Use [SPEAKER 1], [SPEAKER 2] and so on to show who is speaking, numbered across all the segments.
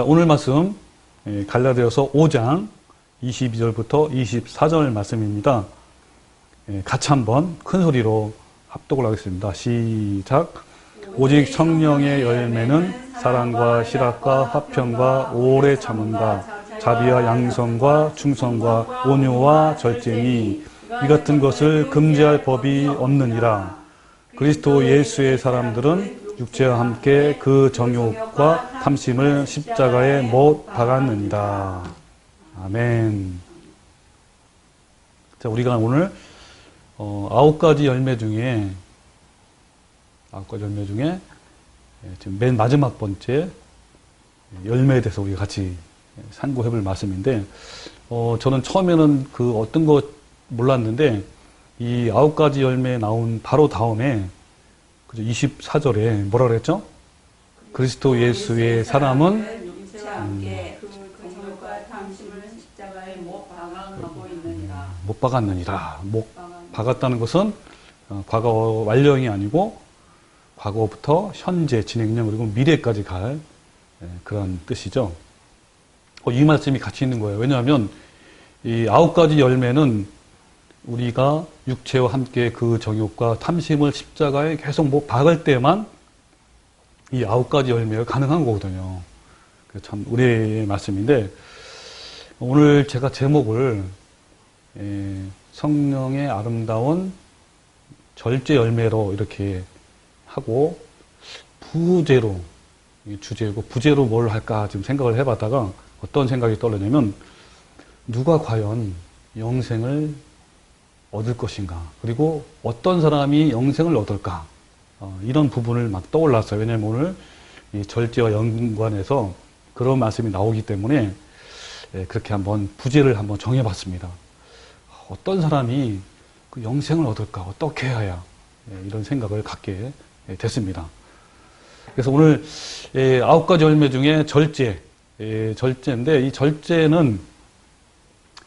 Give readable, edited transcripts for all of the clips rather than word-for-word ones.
[SPEAKER 1] 자, 오늘 말씀 갈라디아서 5장 22절부터 24절 말씀입니다. 같이 한번 큰 소리로 합독을 하겠습니다. 시작. 오직 성령의 열매는 사랑과 실학과 화평과 오래 참음과 자비와 양성과 충성과 온유와 절제니 이 같은 것을 금지할 법이 없느니라. 그리스도 예수의 사람들은 육체와 함께 그 정욕과 탐심을 십자가에 못 박았느니라. 아멘. 자, 우리가 오늘 9가지 열매 중에 지금 맨 마지막 번째 열매에 대해서 우리가 같이 상고해 볼 말씀인데, 저는 처음에는 그 어떤 거 몰랐는데, 이 9가지 열매에 나온 바로 다음에 24절에 뭐라 그랬죠? 그리스도 예수의 사람은
[SPEAKER 2] 육체와 함께 그 정욕과 탐심을 십자가에 못 박아가고 있느니라.
[SPEAKER 1] 못 박았느니라. 못 박았다는 것은 과거 완료형이 아니고 과거부터 현재 진행형 그리고 미래까지 갈 그런 뜻이죠. 이 말씀이 같이 있는 거예요. 왜냐하면 이 9가지 열매는 우리가 육체와 함께 그 정욕과 탐심을 십자가에 계속 못 박을 때만 이 9가지 열매가 가능한 거거든요. 참 우리의 말씀인데, 오늘 제가 제목을 성령의 아름다운 절제 열매로 이렇게 하고, 부제로, 주제고 부제로 뭘 할까 지금 생각을 해봤다가 어떤 생각이 떠오르냐면, 누가 과연 영생을 얻을 것인가, 그리고 어떤 사람이 영생을 얻을까, 이런 부분을 막 떠올랐어요. 왜냐하면 오늘 이 절제와 연관해서 그런 말씀이 나오기 때문에 그렇게 한번 부제를 한번 정해봤습니다. 어떤 사람이 그 영생을 얻을까, 어떻게 해야 이런 생각을 갖게 됐습니다. 그래서 오늘 9가지 열매 중에 절제인데, 이 절제는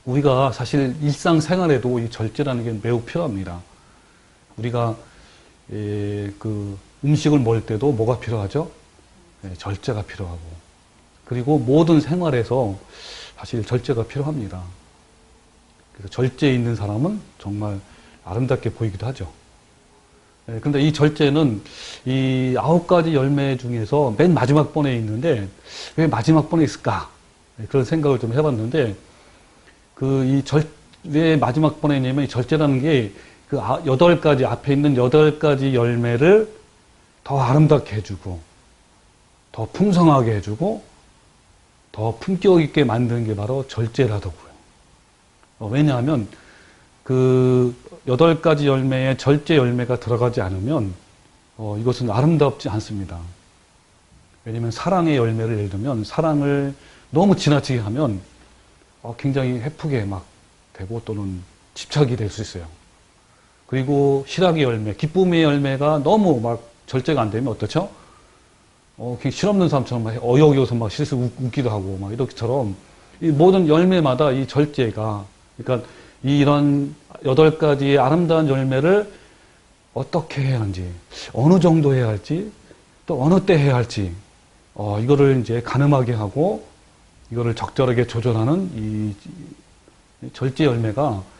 [SPEAKER 1] 우리가 사실 일상생활에도 이 절제라는 게 매우 필요합니다. 우리가 그 음식을 먹을 때도 뭐가 필요하죠? 절제가 필요하고, 그리고 모든 생활에서 사실 절제가 필요합니다. 그래서 절제 있는 사람은 정말 아름답게 보이기도 하죠. 그런데 이 절제는 이 9가지 열매 중에서 맨 마지막 번에 있는데, 왜 마지막 번에 있을까? 그런 생각을 좀 해봤는데, 왜 마지막 번에 있냐면, 이 절제라는 게 그 8가지, 앞에 있는 8가지 열매를 더 아름답게 해주고, 더 풍성하게 해주고, 더 품격 있게 만드는 게 바로 절제라더고요. 왜냐하면, 그 8가지 열매에 절제 열매가 들어가지 않으면, 이것은 아름답지 않습니다. 왜냐하면 사랑의 열매를 예를 들면, 사랑을 너무 지나치게 하면, 굉장히 해프게 막 되고 또는 집착이 될 수 있어요. 그리고 실학의 열매, 기쁨의 열매가 너무 막 절제가 안 되면 어떻죠? 그냥 실없는 사람처럼 막 어이없어서 막 실수 웃기도 하고 막 이렇게처럼, 이 모든 열매마다 이 절제가, 그러니까 이런 8가지의 아름다운 열매를 어떻게 해야 하는지, 어느 정도 해야 할지, 또 어느 때 해야 할지, 이거를 이제 가늠하게 하고 이거를 적절하게 조절하는 이 절제 열매가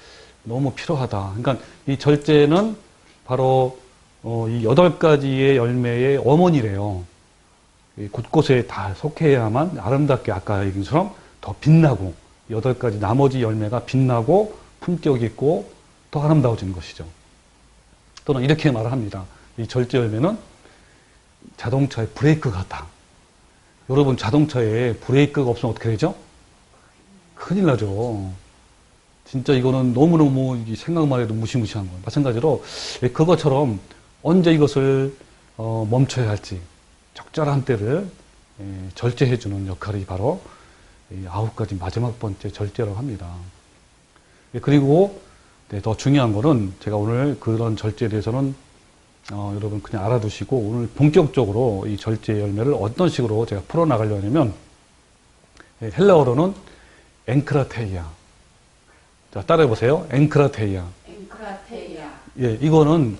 [SPEAKER 1] 너무 필요하다. 그러니까 이 절제는 바로 이 8가지의 열매의 어머니래요. 곳곳에 다 속해야만 아름답게, 아까 얘기한 것처럼 더 빛나고, 8가지 나머지 열매가 빛나고 품격 있고 더 아름다워지는 것이죠. 또는 이렇게 말을 합니다. 이 절제 열매는 자동차의 브레이크 같다. 여러분, 자동차에 브레이크가 없으면 어떻게 되죠? 큰일 나죠. 진짜 이거는 너무너무 생각만 해도 무시무시한 거예요. 마찬가지로 그것처럼 언제 이것을 멈춰야 할지 적절한 때를 절제해주는 역할이 바로 9가지 마지막 번째 절제라고 합니다. 그리고 더 중요한 거는, 제가 오늘 그런 절제에 대해서는 여러분 그냥 알아두시고, 오늘 본격적으로 이 절제 열매를 어떤 식으로 제가 풀어나가려고 하냐면, 헬라어로는 엔크라테이아. 자, 따라해보세요. 엔크라테이아. 예, 이거는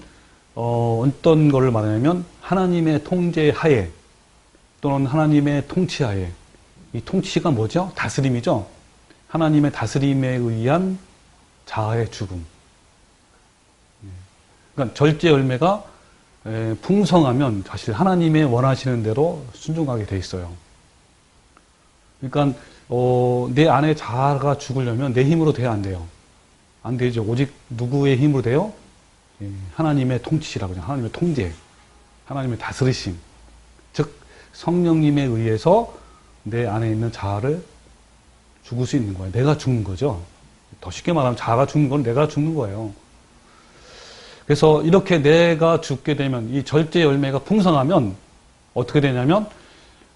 [SPEAKER 1] 어떤 거를 말하냐면, 하나님의 통제 하에 또는 하나님의 통치하에 이 통치가 뭐죠? 다스림이죠. 하나님의 다스림에 의한 자아의 죽음. 그러니까 절제 열매가 풍성하면 사실 하나님의 원하시는 대로 순종하게 돼 있어요. 그러니까 내 안에 자아가 죽으려면 내 힘으로 돼야 안 돼요. 안 되죠. 오직 누구의 힘으로 돼요? 하나님의 통치라고 하죠. 하나님의 통제, 하나님의 다스리심. 즉 성령님에 의해서 내 안에 있는 자아를 죽을 수 있는 거예요. 내가 죽는 거죠. 더 쉽게 말하면 자아가 죽는 건 내가 죽는 거예요. 그래서 이렇게 내가 죽게 되면 이 절제 열매가 풍성하면 어떻게 되냐면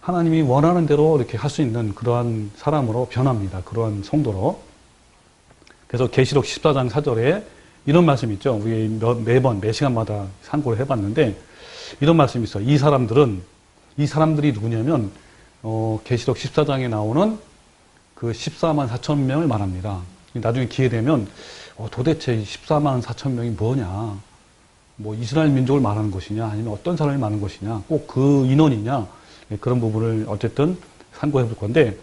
[SPEAKER 1] 하나님이 원하는 대로 이렇게 할 수 있는 그러한 사람으로 변합니다. 그러한 성도로. 그래서 계시록 14장 4절에 이런 말씀이 있죠. 우리 매번 매 시간마다 상고를 해봤는데 이런 말씀이 있어요. 이 사람들이 누구냐면 계시록 14장에 나오는 그 14만 4천 명을 말합니다. 나중에 기회 되면 도대체 14만 4천 명이 뭐냐, 뭐 이스라엘 민족을 말하는 것이냐, 아니면 어떤 사람이 말하는 것이냐, 꼭 그 인원이냐, 그런 부분을 어쨌든 상고해 볼 건데,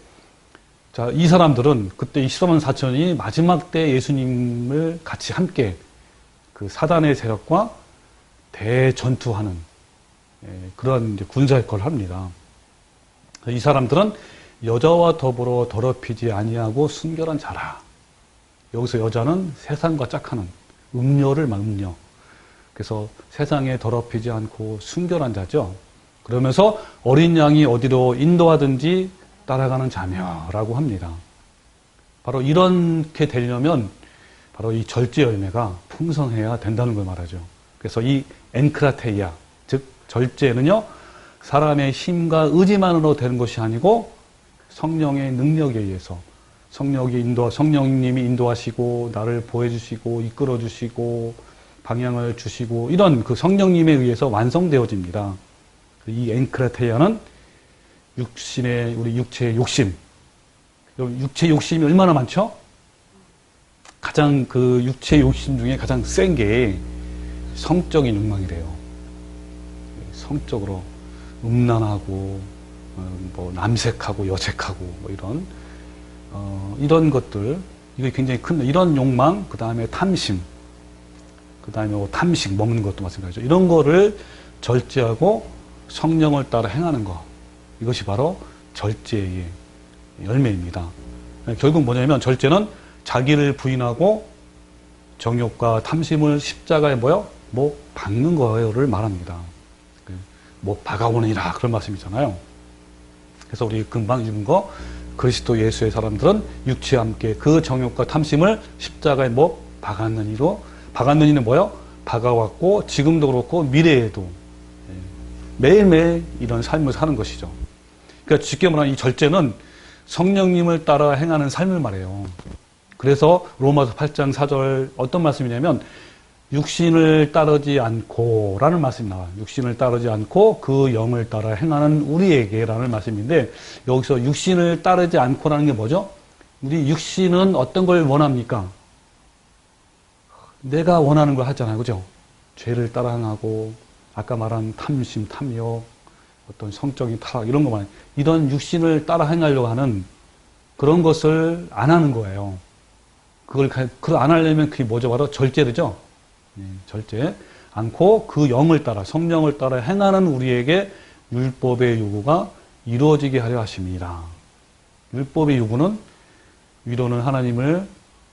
[SPEAKER 1] 자, 이 사람들은 그때 14만 4천이 마지막 때 예수님을 같이 함께 그 사단의 세력과 대전투하는 그런 이제 군사 역할을 합니다. 이 사람들은 여자와 더불어 더럽히지 아니하고 순결한 자라. 여기서 여자는 세상과 짝하는 음녀를 말 음녀. 그래서 세상에 더럽히지 않고 순결한 자죠. 그러면서 어린 양이 어디로 인도하든지 따라가는 자녀라고 합니다. 바로 이렇게 되려면 바로 이 절제 열매가 풍성해야 된다는 걸 말하죠. 그래서 이 엔크라테이아, 즉 절제는요, 사람의 힘과 의지만으로 되는 것이 아니고 성령의 능력에 의해서 성령님이 인도하시고 나를 보여주시고 이끌어주시고 방향을 주시고 이런 그 성령님에 의해서 완성되어집니다. 이 엔크라테이아는 우리 육체의 욕심. 육체의 욕심이 얼마나 많죠? 가장 그 육체의 욕심 중에 가장 센 게 성적인 욕망이래요. 성적으로 음란하고 뭐 남색하고 여색하고 뭐 이런 것들, 이거 굉장히 큰 이런 욕망, 그 다음에 탐심, 그 다음에 뭐 탐식 먹는 것도 마찬가지죠. 이런 거를 절제하고 성령을 따라 행하는 것, 이것이 바로 절제의 열매입니다. 결국 뭐냐면 절제는 자기를 부인하고 정욕과 탐심을 십자가에 뭐 박는 거를 말합니다. 뭐 박아오느니라 그런 말씀이잖아요. 그래서 우리 금방 읽은 거, 그리스도 예수의 사람들은 육체와 함께 그 정욕과 탐심을 십자가에 뭐 박았느니로, 박았느니는 뭐요? 박아왔고 지금도 그렇고 미래에도 매일매일 이런 삶을 사는 것이죠. 그러니까 쉽게 말하면 이 절제는 성령님을 따라 행하는 삶을 말해요. 그래서 로마서 8장 4절 어떤 말씀이냐면 육신을 따르지 않고 라는 말씀이 나와요. 육신을 따르지 않고 그 영을 따라 행하는 우리에게 라는 말씀인데, 여기서 육신을 따르지 않고라는 게 뭐죠? 우리 육신은 어떤 걸 원합니까? 내가 원하는 걸 하잖아요. 그죠? 죄를 따라 행하고 아까 말한 탐심, 탐욕, 어떤 성적인 타락 이런 것만, 이런 육신을 따라 행하려고 하는 그런 것을 안 하는 거예요. 그걸 안 하려면 그게 뭐죠? 바로 절제죠. 절제 않고 그 영을 따라, 성령을 따라 행하는 우리에게 율법의 요구가 이루어지게 하려 하십니다. 율법의 요구는 위로는 하나님을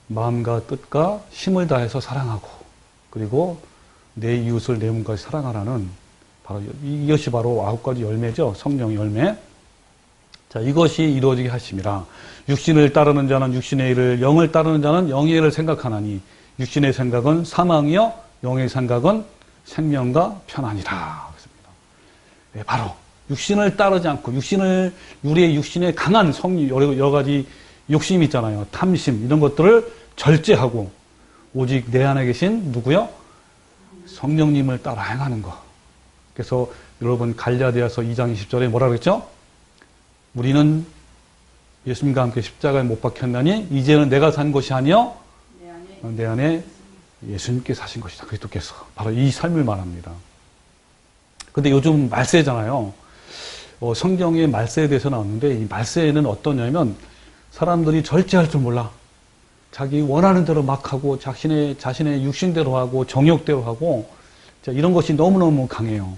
[SPEAKER 1] 마음과 뜻과 힘을 다해서 사랑하고, 그리고 내 이웃을 내 몸까지 사랑하라는, 바로 이것이 바로 9가지 열매죠. 성령 열매. 자, 이것이 이루어지게 하십니다. 육신을 따르는 자는 육신의 일을, 영을 따르는 자는 영의 일을 생각하나니 육신의 생각은 사망이요 영의 생각은 생명과 편안이라. 그렇습니다. 네, 바로 육신을 따르지 않고 우리의 육신의 강한 여러 가지 욕심이 있잖아요. 탐심 이런 것들을 절제하고 오직 내 안에 계신 누구요? 성령님을 따라 행하는 것. 그래서 여러분 갈라디아서 2장 20절에 뭐라 그랬죠? 우리는 예수님과 함께 십자가에 못 박혔나니 이제는 내가 산 것이 아니요 내 안에 예수님께 사신 것이다. 그리스도께서. 바로 이 삶을 말합니다. 근데 요즘 말세잖아요. 성경의 말세에 대해서 나오는데 이 말세에는 어떠냐면 사람들이 절제할 줄 몰라. 자기 원하는 대로 막 하고 자신의 육신대로 하고 정욕대로 하고 이런 것이 너무너무 강해요.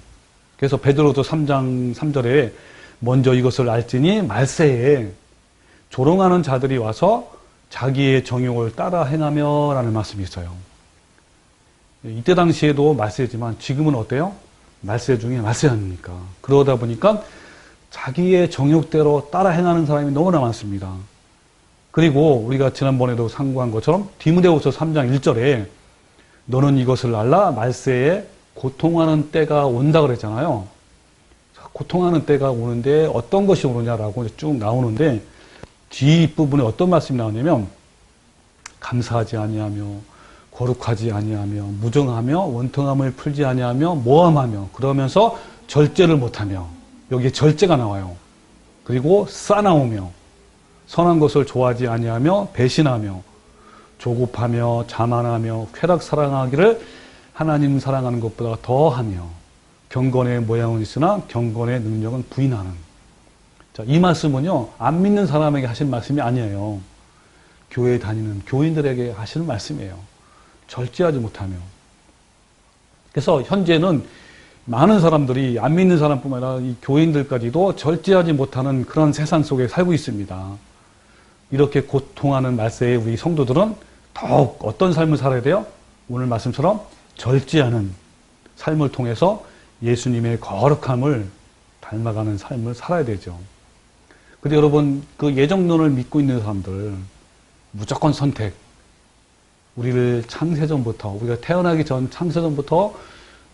[SPEAKER 1] 그래서 베드로도 3장 3절에 먼저 이것을 알지니 말세에 조롱하는 자들이 와서 자기의 정욕을 따라 행하며 라는 말씀이 있어요. 이때 당시에도 말세지만 지금은 어때요? 말세 중에 말세 아닙니까? 그러다 보니까 자기의 정욕대로 따라 행하는 사람이 너무나 많습니다. 그리고 우리가 지난번에도 상고한 것처럼 디모데후서 3장 1절에 너는 이것을 알라 말세에 고통하는 때가 온다 그랬잖아요. 고통하는 때가 오는데 어떤 것이 오느냐라고 쭉 나오는데 뒷부분에 어떤 말씀이 나오냐면 감사하지 아니하며 거룩하지 아니하며 무정하며 원통함을 풀지 아니하며 모함하며 그러면서 절제를 못하며 여기에 절제가 나와요. 그리고 싸나오며 선한 것을 좋아하지 아니하며 배신하며 조급하며 자만하며 쾌락 사랑하기를 하나님 사랑하는 것보다 더하며 경건의 모양은 있으나 경건의 능력은 부인하는. 자, 이 말씀은요 안 믿는 사람에게 하신 말씀이 아니에요. 교회에 다니는 교인들에게 하시는 말씀이에요. 절제하지 못하며. 그래서 현재는 많은 사람들이 안 믿는 사람뿐만 아니라 이 교인들까지도 절제하지 못하는 그런 세상 속에 살고 있습니다. 이렇게 고통하는 말세에 우리 성도들은 더욱 어떤 삶을 살아야 돼요? 오늘 말씀처럼 절제하는 삶을 통해서 예수님의 거룩함을 닮아가는 삶을 살아야 되죠. 근데 여러분, 그 예정론을 믿고 있는 사람들, 무조건 선택. 우리를 창세전부터, 우리가 태어나기 전 창세전부터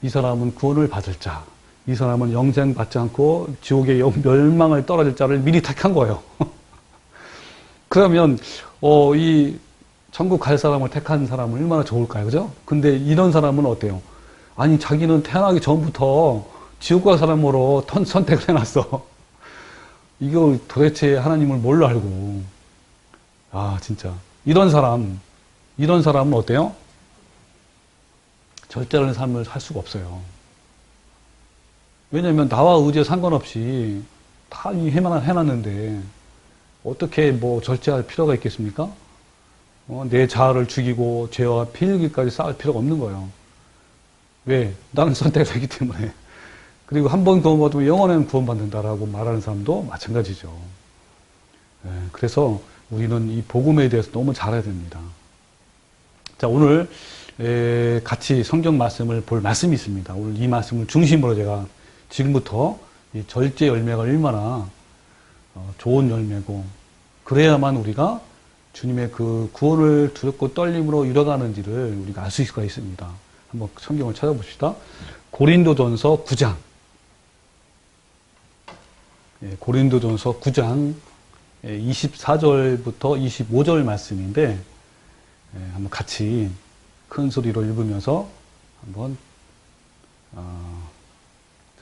[SPEAKER 1] 이 사람은 구원을 받을 자, 이 사람은 영생 받지 않고 지옥의 멸망을 떨어질 자를 미리 택한 거예요. 그러면, 이 천국 갈 사람을 택한 사람은 얼마나 좋을까요? 그죠? 근데 이런 사람은 어때요? 아니, 자기는 태어나기 전부터 지옥 갈 사람으로 선택을 해놨어. 이거 도대체 하나님을 뭘로 알고. 아, 진짜. 이런 사람은 어때요? 절제하는 삶을 살 수가 없어요. 왜냐면 나와 의지에 상관없이 다 해놨는데 어떻게 절제할 필요가 있겠습니까? 내 자아를 죽이고 죄와 피흘기까지 쌓을 필요가 없는 거예요. 왜? 나는 선택을 했기 때문에. 그리고 한 번 구원받으면 영원한 구원받는다라고 말하는 사람도 마찬가지죠. 그래서 우리는 이 복음에 대해서 너무 잘 알아야 됩니다. 자, 오늘 같이 성경 말씀을 볼 말씀이 있습니다. 오늘 이 말씀을 중심으로 제가 지금부터 이 절제 열매가 얼마나 좋은 열매고 그래야만 우리가 주님의 그 구원을 두렵고 떨림으로 이뤄가는지를 우리가 알 수가 있습니다. 한번 성경을 찾아봅시다. 고린도전서 9장. 고린도전서 9장 24절부터 25절 말씀인데 한번 같이 큰 소리로 읽으면서 한번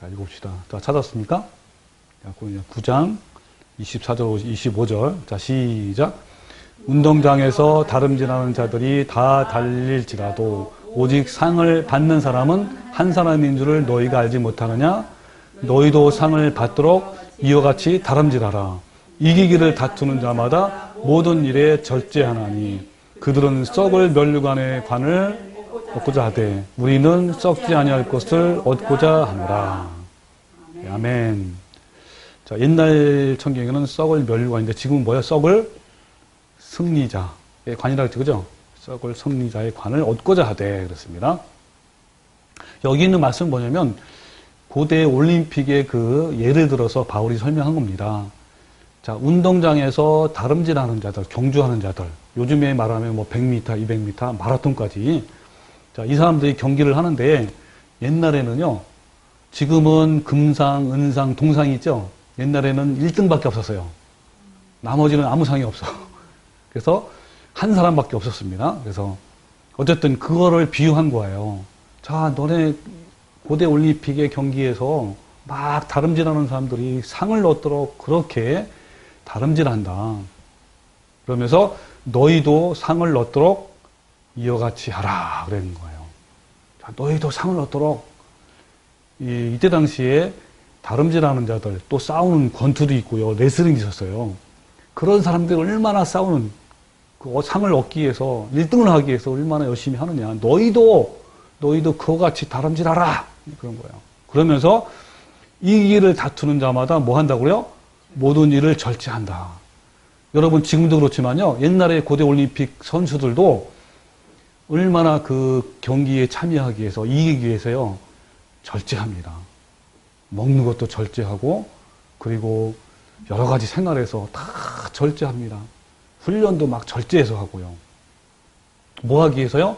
[SPEAKER 1] 자, 읽읍시다. 자, 찾았습니까? 9장 24절 25절. 자, 시작. 운동장에서 다름질하는 자들이 다 달릴지라도 오직 상을 받는 사람은 한 사람인 줄을 너희가 알지 못하느냐? 너희도 상을 받도록 이와 같이 다름질하라. 이기기를 다투는 자마다 모든 일에 절제하나니 그들은 썩을 면류관의 관을 얻고자 하되 우리는 썩지 아니할 것을 얻고자 하노라. 아멘. 자, 옛날 성경에는 썩을 면류관인데 지금은 뭐야? 썩을 승리자의 관이라고 했죠. 그죠? 썩을 승리자의 관을 얻고자 하되 그렇습니다. 여기 있는 말씀은 뭐냐면 고대 올림픽의 그 예를 들어서 바울이 설명한 겁니다. 자, 운동장에서 다름질하는 자들, 경주하는 자들, 요즘에 말하면 100m, 200m, 마라톤까지. 자, 이 사람들이 경기를 하는데 옛날에는요, 지금은 금상, 은상, 동상이 있죠? 옛날에는 1등밖에 없었어요. 나머지는 아무 상이 없어. 그래서 한 사람밖에 없었습니다. 그래서 어쨌든 그거를 비유한 거예요. 자, 너네 고대 올림픽의 경기에서 막 다름질하는 사람들이 상을 얻도록 그렇게 다름질한다. 그러면서 너희도 상을 얻도록 이와 같이 하라 그러는 거예요. 자, 너희도 상을 얻도록 이때 당시에 다름질하는 자들, 또 싸우는 권투도 있고요. 레슬링이 있었어요. 그런 사람들이 얼마나 싸우는 그 상을 얻기 위해서 1등을 하기 위해서 얼마나 열심히 하느냐. 너희도 그와 같이 다름질하라. 그런 거예요. 그러면서 이 길을 다투는 자마다 뭐 한다고요? 모든 일을 절제한다. 여러분 지금도 그렇지만요. 옛날에 고대 올림픽 선수들도 얼마나 그 경기에 참여하기 위해서 이기기 위해서요. 절제합니다. 먹는 것도 절제하고 그리고 여러 가지 생활에서 다 절제합니다. 훈련도 막 절제해서 하고요. 뭐 하기 위해서요?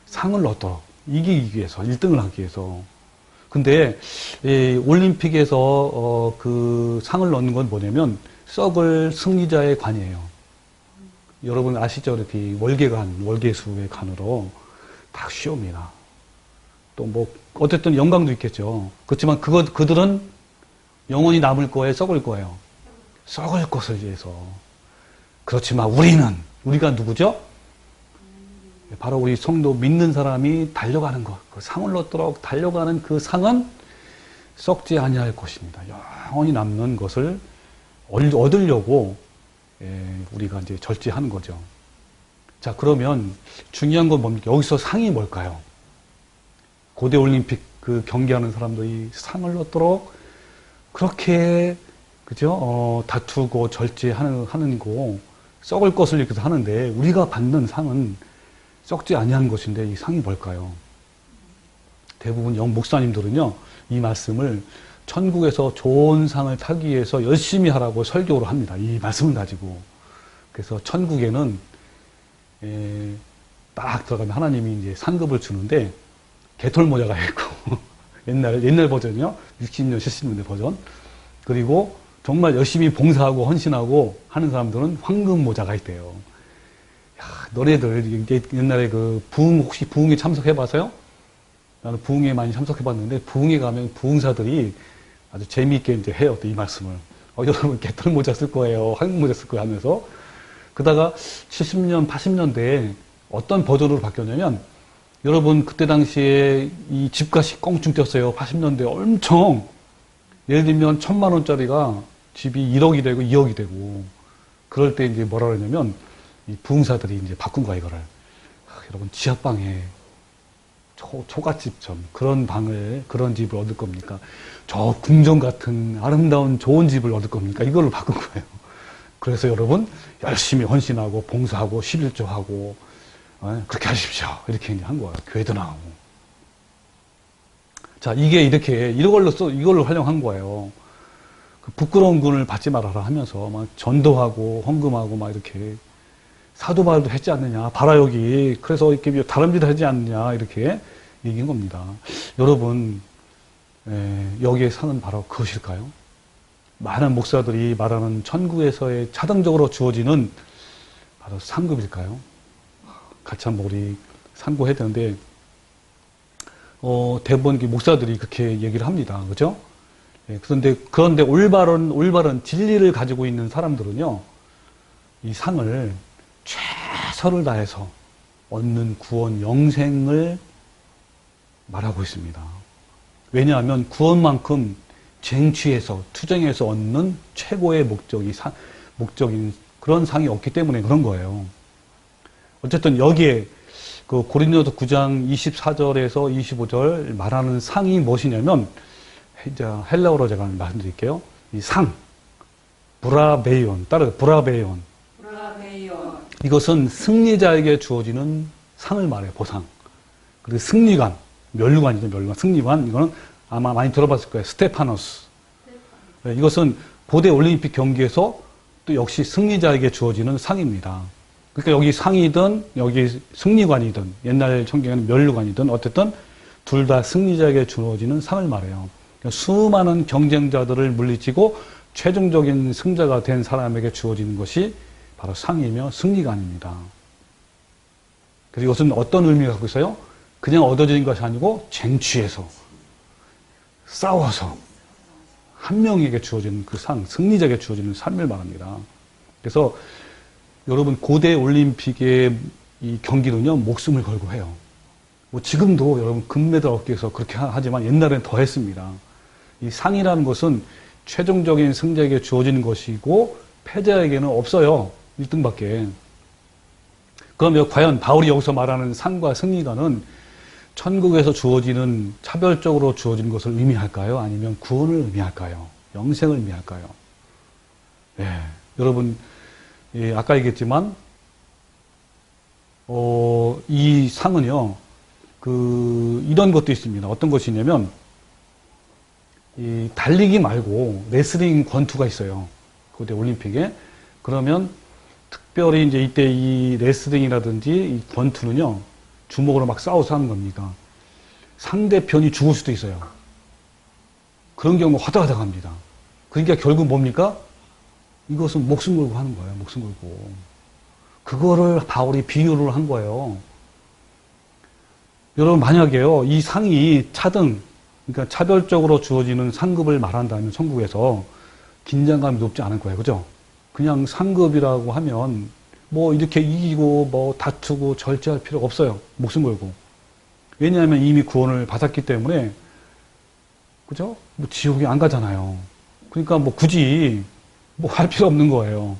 [SPEAKER 1] 상을 얻도록 이기기 위해서 1등을 하기 위해서. 근데 올림픽에서 그 상을 얻는 건 뭐냐면 썩을 승리자의 관이에요. 여러분 아시죠? 이렇게 월계관, 월계수의 관으로 다 쉬웁니다. 또 뭐 어쨌든 영광도 있겠죠. 그렇지만 그들은 영원히 남을 거예요, 썩을 거예요. 썩을 것을 위해서. 그렇지만 우리가 누구죠? 바로 우리 성도 믿는 사람이 달려가는 것, 그 상을 얻도록 달려가는 그 상은 썩지 아니할 것입니다. 영원히 남는 것을 얻으려고 우리가 이제 절제하는 거죠. 자, 그러면 중요한 건 뭡니까? 여기서 상이 뭘까요? 고대 올림픽 그 경기하는 사람들이 상을 얻도록 그렇게 그죠? 다투고 절제하는 거 썩을 것을 이렇게 하는데 우리가 받는 상은 썩지 아니한 것인데 이 상이 뭘까요? 대부분 목사님들은요 이 말씀을 천국에서 좋은 상을 타기 위해서 열심히 하라고 설교를 합니다. 이 말씀을 가지고. 그래서 천국에는 딱 들어가면 하나님이 이제 상급을 주는데 개털 모자가 있고 옛날 버전이요. 60년, 70년대 버전. 그리고 정말 열심히 봉사하고 헌신하고 하는 사람들은 황금 모자가 있대요. 야, 너네들 옛날에 그 혹시 부흥회 참석해봐서요? 나는 부흥회 많이 참석해봤는데 부흥회 가면 부흥사들이 아주 재미있게 이제 해요. 이 말씀을. 여러분 개털 모자 쓸 거예요. 황금 모자 쓸 거예요 하면서. 그러다가 70년, 80년대에 어떤 버전으로 바뀌었냐면 여러분 그때 당시에 이 집값이 껑충 뛰었어요. 80년대 엄청. 예를 들면 1,000만 원짜리가 집이 1억이 되고 2억이 되고 그럴 때 이제 뭐라 그러냐면 이 부흥사들이 이제 바꾼 거야 이거를. 여러분 지하방에 초가집처럼 그런 집을 얻을 겁니까? 저 궁전 같은 아름다운 좋은 집을 얻을 겁니까? 이걸로 바꾼 거예요. 그래서 여러분 열심히 헌신하고 봉사하고 11조하고 그렇게 하십시오. 이렇게 이제 한 거예요. 교회도 나가고. 자, 이걸로 활용한 거예요. 그 부끄러운 군을 받지 말아라 하면서 막 전도하고 헌금하고 막 이렇게 사도바울도 했지 않느냐. 봐라 여기. 그래서 이렇게 다름질 하지 않느냐. 이렇게 얘기한 겁니다. 여러분 여기에 사는 바로 그것일까요? 많은 목사들이 말하는 천국에서의 차등적으로 주어지는 바로 상급일까요? 같이 한번 우리 상고해야 되는데 대부분 목사들이 그렇게 얘기를 합니다. 그죠? 그런데 올바른 진리를 가지고 있는 사람들은요, 이 상을 최선을 다해서 얻는 구원, 영생을 말하고 있습니다. 왜냐하면 구원만큼 쟁취해서, 투쟁해서 얻는 최고의 목적인 그런 상이 없기 때문에 그런 거예요. 어쨌든 여기에 그 고린도서 9장 24절에서 25절 말하는 상이 무엇이냐면, 헬라어로 제가 말씀드릴게요. 이 상, 브라베이온, 따라서 브라베이온. 이것은 승리자에게 주어지는 상을 말해요, 보상. 그리고 승리관, 멸류관이죠, 멸류관. 승리관, 이거는 아마 많이 들어봤을 거예요. 스테파노스. 이것은 고대 올림픽 경기에서 또 역시 승리자에게 주어지는 상입니다. 그러니까 여기 상이든 여기 승리관이든 옛날 성경에는 멸류관이든 어쨌든 둘 다 승리자에게 주어지는 상을 말해요. 그러니까 수많은 경쟁자들을 물리치고 최종적인 승자가 된 사람에게 주어지는 것이 바로 상이며 승리관입니다. 그리고 이것은 어떤 의미가 갖고 있어요? 그냥 얻어지는 것이 아니고 쟁취해서 싸워서 한 명에게 주어지는 그 상, 승리자에게 주어지는 삶을 말합니다. 그래서 여러분 고대 올림픽의 이 경기는요 목숨을 걸고 해요. 뭐 지금도 여러분 금메달 얻기 위해서 그렇게 하지만 옛날에는 더 했습니다. 이 상이라는 것은 최종적인 승자에게 주어지는 것이고 패자에게는 없어요. 1등밖에. 그러면 과연 바울이 여기서 말하는 상과 승리가는 천국에서 주어지는 차별적으로 주어지는 것을 의미할까요? 아니면 구원을 의미할까요? 영생을 의미할까요? 네. 여러분, 예, 아까 얘기했지만 이 상은요, 이런 것도 있습니다. 어떤 것이냐면, 이 달리기 말고 레슬링 권투가 있어요. 그때 올림픽에. 그러면 특별히 이제 이때 이 레슬링이라든지 이 권투는요, 주먹으로 막 싸워서 하는 겁니다. 상대편이 죽을 수도 있어요. 그런 경우가 허다하다합니다. 그러니까 결국 뭡니까? 이것은 목숨 걸고 하는 거예요. 목숨 걸고. 그거를 바울이 비유를 한 거예요. 여러분, 만약에요, 이 상이 차등, 그러니까 차별적으로 주어지는 상급을 말한다면 천국에서 긴장감이 높지 않을 거예요. 그죠? 그냥 상급이라고 하면 뭐 이렇게 이기고 뭐 다투고 절제할 필요가 없어요. 목숨 걸고. 왜냐하면 이미 구원을 받았기 때문에, 그죠? 뭐 지옥에 안 가잖아요. 그러니까 뭐 굳이 뭐 할 필요 없는 거예요.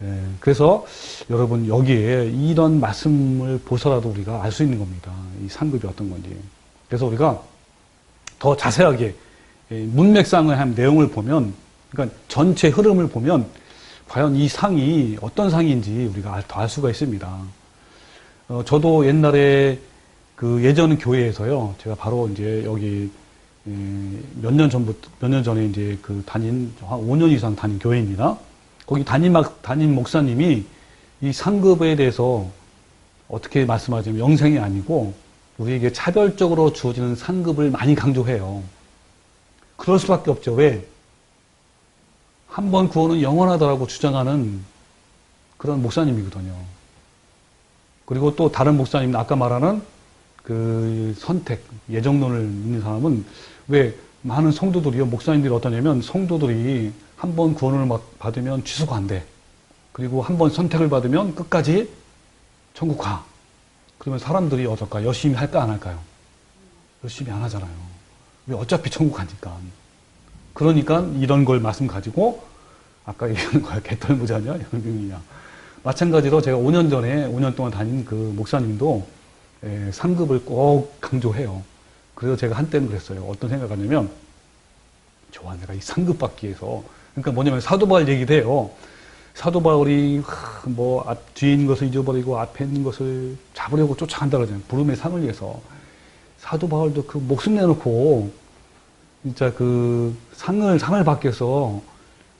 [SPEAKER 1] 예, 그래서 여러분 여기에 이런 말씀을 보서라도 우리가 알 수 있는 겁니다. 이 상급이 어떤 건지. 그래서 우리가 더 자세하게 문맥상의 한 내용을 보면, 그러니까 전체 흐름을 보면 과연 이 상이 어떤 상인지 우리가 더 알 수가 있습니다. 저도 옛날에 그 예전 교회에서요, 제가 바로 이제 여기 몇 년 전에 이제 그 한 5년 이상 다닌 교회입니다. 거기 담임 목사님이 이 상급에 대해서 어떻게 말씀하자면 영생이 아니고 우리에게 차별적으로 주어지는 상급을 많이 강조해요. 그럴 수밖에 없죠. 왜? 한 번 구원은 영원하다라고 주장하는 그런 목사님이거든요. 그리고 또 다른 목사님, 아까 말하는 그 선택, 예정론을 믿는 사람은 왜 많은 성도들이요, 목사님들이 어떠냐면 성도들이 한 번 구원을 받으면 취소가 안 돼. 그리고 한 번 선택을 받으면 끝까지 천국 가. 그러면 사람들이 어떨까? 열심히 할까 안 할까요? 열심히 안 하잖아요. 왜? 어차피 천국 가니까. 그러니까 이런 걸 말씀 가지고 아까 얘기하는 거야. 개털무자냐? 영병이냐. 마찬가지로 제가 5년 동안 다닌 그 목사님도 상급을 꼭 강조해요. 그래서 제가 한때는 그랬어요. 어떤 생각하냐면, 좋아, 내가 이 상급 받기 위해서. 그러니까 뭐냐면 사도 바울 얘기도 해요. 사도 바울이 뒤에 있는 것을 잊어버리고 앞에 있는 것을 잡으려고 쫓아간다 그러잖아요. 부름의 상을 위해서. 사도 바울도 그 목숨 내놓고 진짜 그 상을 받기 위해서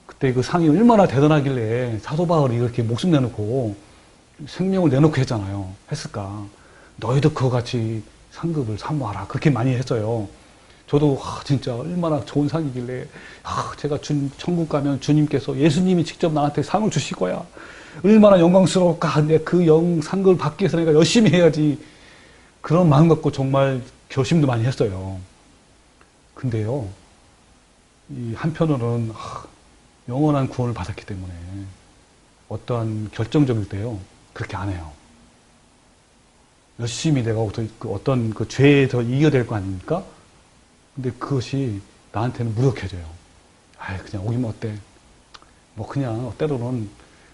[SPEAKER 1] 그때 그 상이 얼마나 대단하길래 사도 바울이 이렇게 목숨 내놓고 생명을 내놓고 했잖아요. 했을까? 너희도 그와 같이 상급을 사모하라. 그렇게 많이 했어요. 저도 진짜 얼마나 좋은 상이길래 제가 천국 가면 주님께서 예수님이 직접 나한테 상을 주실 거야. 얼마나 영광스러울까. 내 그 상급을 받기 위해서 내가 열심히 해야지. 그런 마음 갖고 정말 결심도 많이 했어요. 근데요, 이 한편으로는 영원한 구원을 받았기 때문에 어떠한 결정적일 때요, 그렇게 안 해요. 열심히 내가 어떤 그 죄에서 이겨야 될 거 아닙니까? 근데 그것이 나한테는 무력해져요. 그냥 오기만 어때? 뭐 그냥 때로는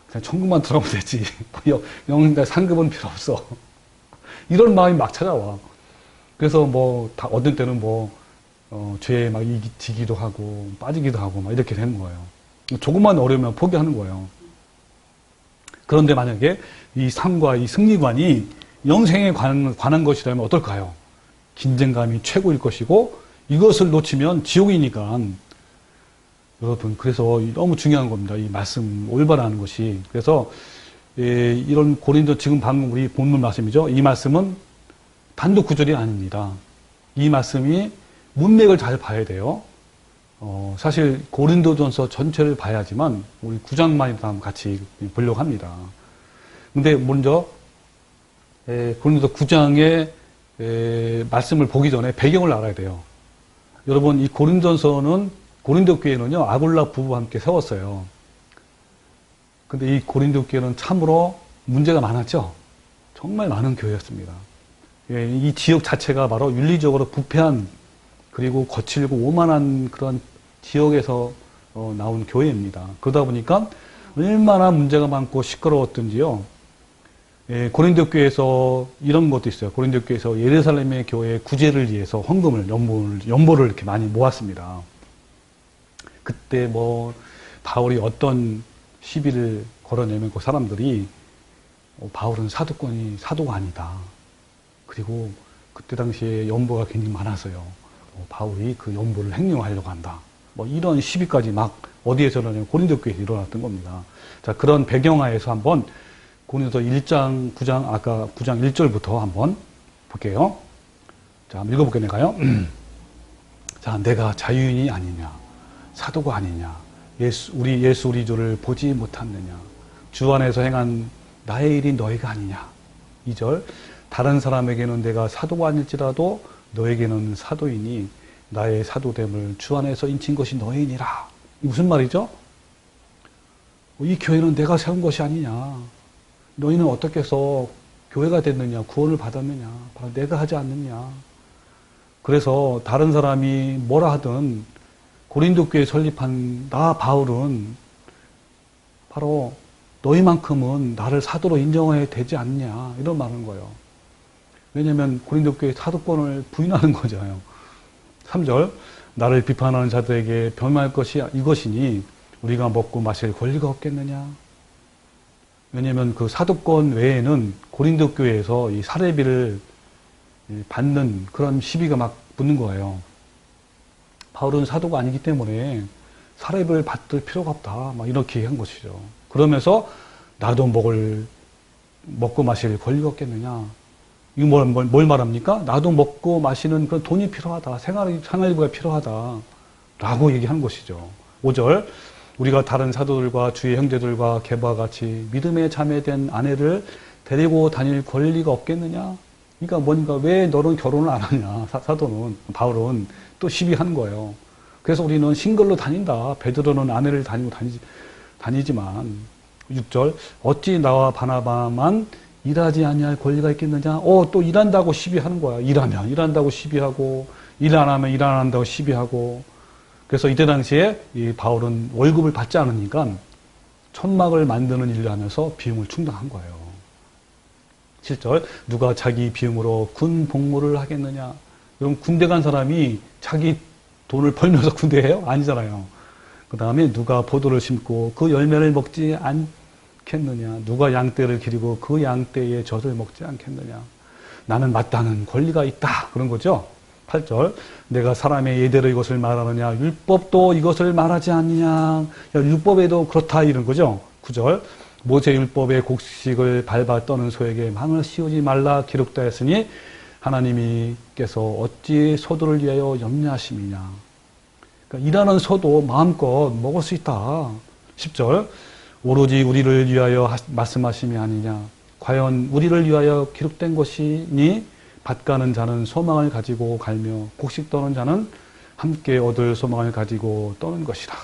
[SPEAKER 1] 그냥 천국만 들어가면 되지. 영웅들 상급은 필요 없어. 이런 마음이 막 찾아와. 그래서 어떤 때는 죄에 막 지기도 하고 빠지기도 하고 막 이렇게 되는 거예요. 조금만 어려우면 포기하는 거예요. 그런데 만약에 이 상과 이 승리관이 영생에 관한 것이라면 어떨까요? 긴장감이 최고일 것이고 이것을 놓치면 지옥이니까. 여러분, 그래서 너무 중요한 겁니다. 이 말씀 올바라는 것이. 그래서 이런 고린도 지금 방금 우리 본문 말씀이죠. 이 말씀은 단독 구절이 아닙니다. 이 말씀이 문맥을 잘 봐야 돼요. 사실 고린도전서 전체를 봐야지만 우리 9장만 같이 보려고 합니다. 근데 먼저 고린도 9장의 말씀을 보기 전에 배경을 알아야 돼요. 여러분, 이 고린도전서는 고린도 교회는요, 아굴라 부부와 함께 세웠어요. 근데 이 고린도 교회는 참으로 문제가 많았죠. 정말 많은 교회였습니다. 이 지역 자체가 바로 윤리적으로 부패한 그리고 거칠고 오만한 그런 지역에서 나온 교회입니다. 그러다 보니까 얼마나 문제가 많고 시끄러웠던지요. 예, 고린도 교회에서 이런 것도 있어요. 고린도 교회에서 예루살렘의 교회 구제를 위해서 헌금을, 연보를 이렇게 많이 모았습니다. 그때 바울이 어떤 시비를 걸어내면 그 사람들이 바울은 사도가 아니다. 그리고 그때 당시에 연보가 굉장히 많아서요. 바울이 그 연보를 횡령하려고 한다. 이런 시비까지 막 어디에서 일어나냐면 고린도 교회에서 일어났던 겁니다. 자, 그런 배경하에서 한번 고린도 1장 9장 아까 9장 1절부터 한번 볼게요. 자, 한번 읽어볼게요. 내가요. 자, 내가 자유인이 아니냐, 사도가 아니냐, 예수 우리 주를 보지 못했느냐, 주 안에서 행한 나의 일이 너희가 아니냐. 2절, 다른 사람에게는 내가 사도가 아닐지라도 너에게는 사도이니 나의 사도됨을 주 안에서 인친 것이 너희니라. 이 무슨 말이죠? 이 교회는 내가 세운 것이 아니냐. 너희는 어떻게 해서 교회가 됐느냐, 구원을 받았느냐, 바로 내가 하지 않느냐. 그래서 다른 사람이 뭐라 하든 고린도 교회 설립한 나 바울은 바로 너희만큼은 나를 사도로 인정해야 되지 않냐, 이런 말하는 거예요. 왜냐하면 고린도 교회 사도권을 부인하는 거잖아요. 3절, 나를 비판하는 자들에게 변명할 것이 이것이니 우리가 먹고 마실 권리가 없겠느냐. 왜냐하면 그 사도권 외에는 고린도 교회에서 이 사례비를 받는 그런 시비가 막 붙는 거예요. 바울은 사도가 아니기 때문에 사례비를 받을 필요가 없다. 막 이렇게 한 것이죠. 그러면서 나도 먹고 마실 권리가 없겠느냐. 이거 뭘 말합니까? 나도 먹고 마시는 그런 돈이 필요하다. 생활비가 필요하다. 라고 얘기하는 것이죠. 5절, 우리가 다른 사도들과 주의 형제들과 게바와 같이 믿음에 자매된 아내를 데리고 다닐 권리가 없겠느냐? 그러니까 뭔가 왜 너는 결혼을 안 하냐? 사도는, 바울은 또 시비하는 거예요. 그래서 우리는 싱글로 다닌다. 베드로는 아내를 다니지만 6절, 어찌 나와 바나바만 일하지 아니할 권리가 있겠느냐? 또 일한다고 시비하는 거야. 일하면 일한다고 시비하고, 일 안 하면 일 안 한다고 시비하고. 그래서 이때 당시에 이 바울은 월급을 받지 않으니까 천막을 만드는 일을 하면서 비용을 충당한 거예요. 7절, 누가 자기 비용으로 군 복무를 하겠느냐? 그럼 군대 간 사람이 자기 돈을 벌면서 군대예요? 아니잖아요. 그 다음에 누가 포도를 심고 그 열매를 먹지 않겠느냐? 누가 양떼를 기르고 그 양떼의 젖을 먹지 않겠느냐? 나는 마땅한 권리가 있다. 그런 거죠. 8절, 내가 사람의 예대로 이것을 말하느냐? 율법도 이것을 말하지 않느냐? 율법에도 그렇다 이런 거죠. 9절, 모세 율법의 곡식을 밟아 떠는 소에게 망을 씌우지 말라 기록되어 있으니 하나님께서 어찌 소도를 위하여 염려하심이냐. 그러니까 일하는 소도 마음껏 먹을 수 있다. 10절, 오로지 우리를 위하여 말씀하심이 아니냐. 과연 우리를 위하여 기록된 것이니 밭 가는 자는 소망을 가지고 갈며 곡식 떠는 자는 함께 얻을 소망을 가지고 떠는 것이라.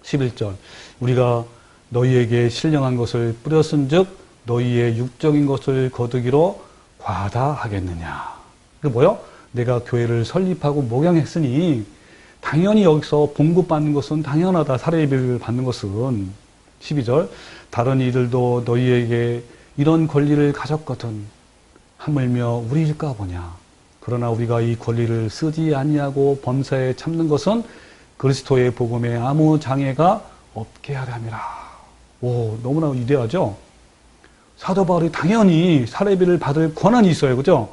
[SPEAKER 1] 11절, 우리가 너희에게 신령한 것을 뿌렸은즉 너희의 육적인 것을 거두기로 과다하겠느냐. 그 뭐요? 내가 교회를 설립하고 목양했으니 당연히 여기서 봉급받는 것은 당연하다. 사례비를 받는 것은. 12절, 다른 이들도 너희에게 이런 권리를 가졌거든 하물며 우리일까 보냐. 그러나 우리가 이 권리를 쓰지 아니하고 범사에 참는 것은 그리스도의 복음에 아무 장애가 없게 하려니라. 오, 너무나 위대하죠? 사도 바울이 당연히 사례비를 받을 권한이 있어요. 그죠?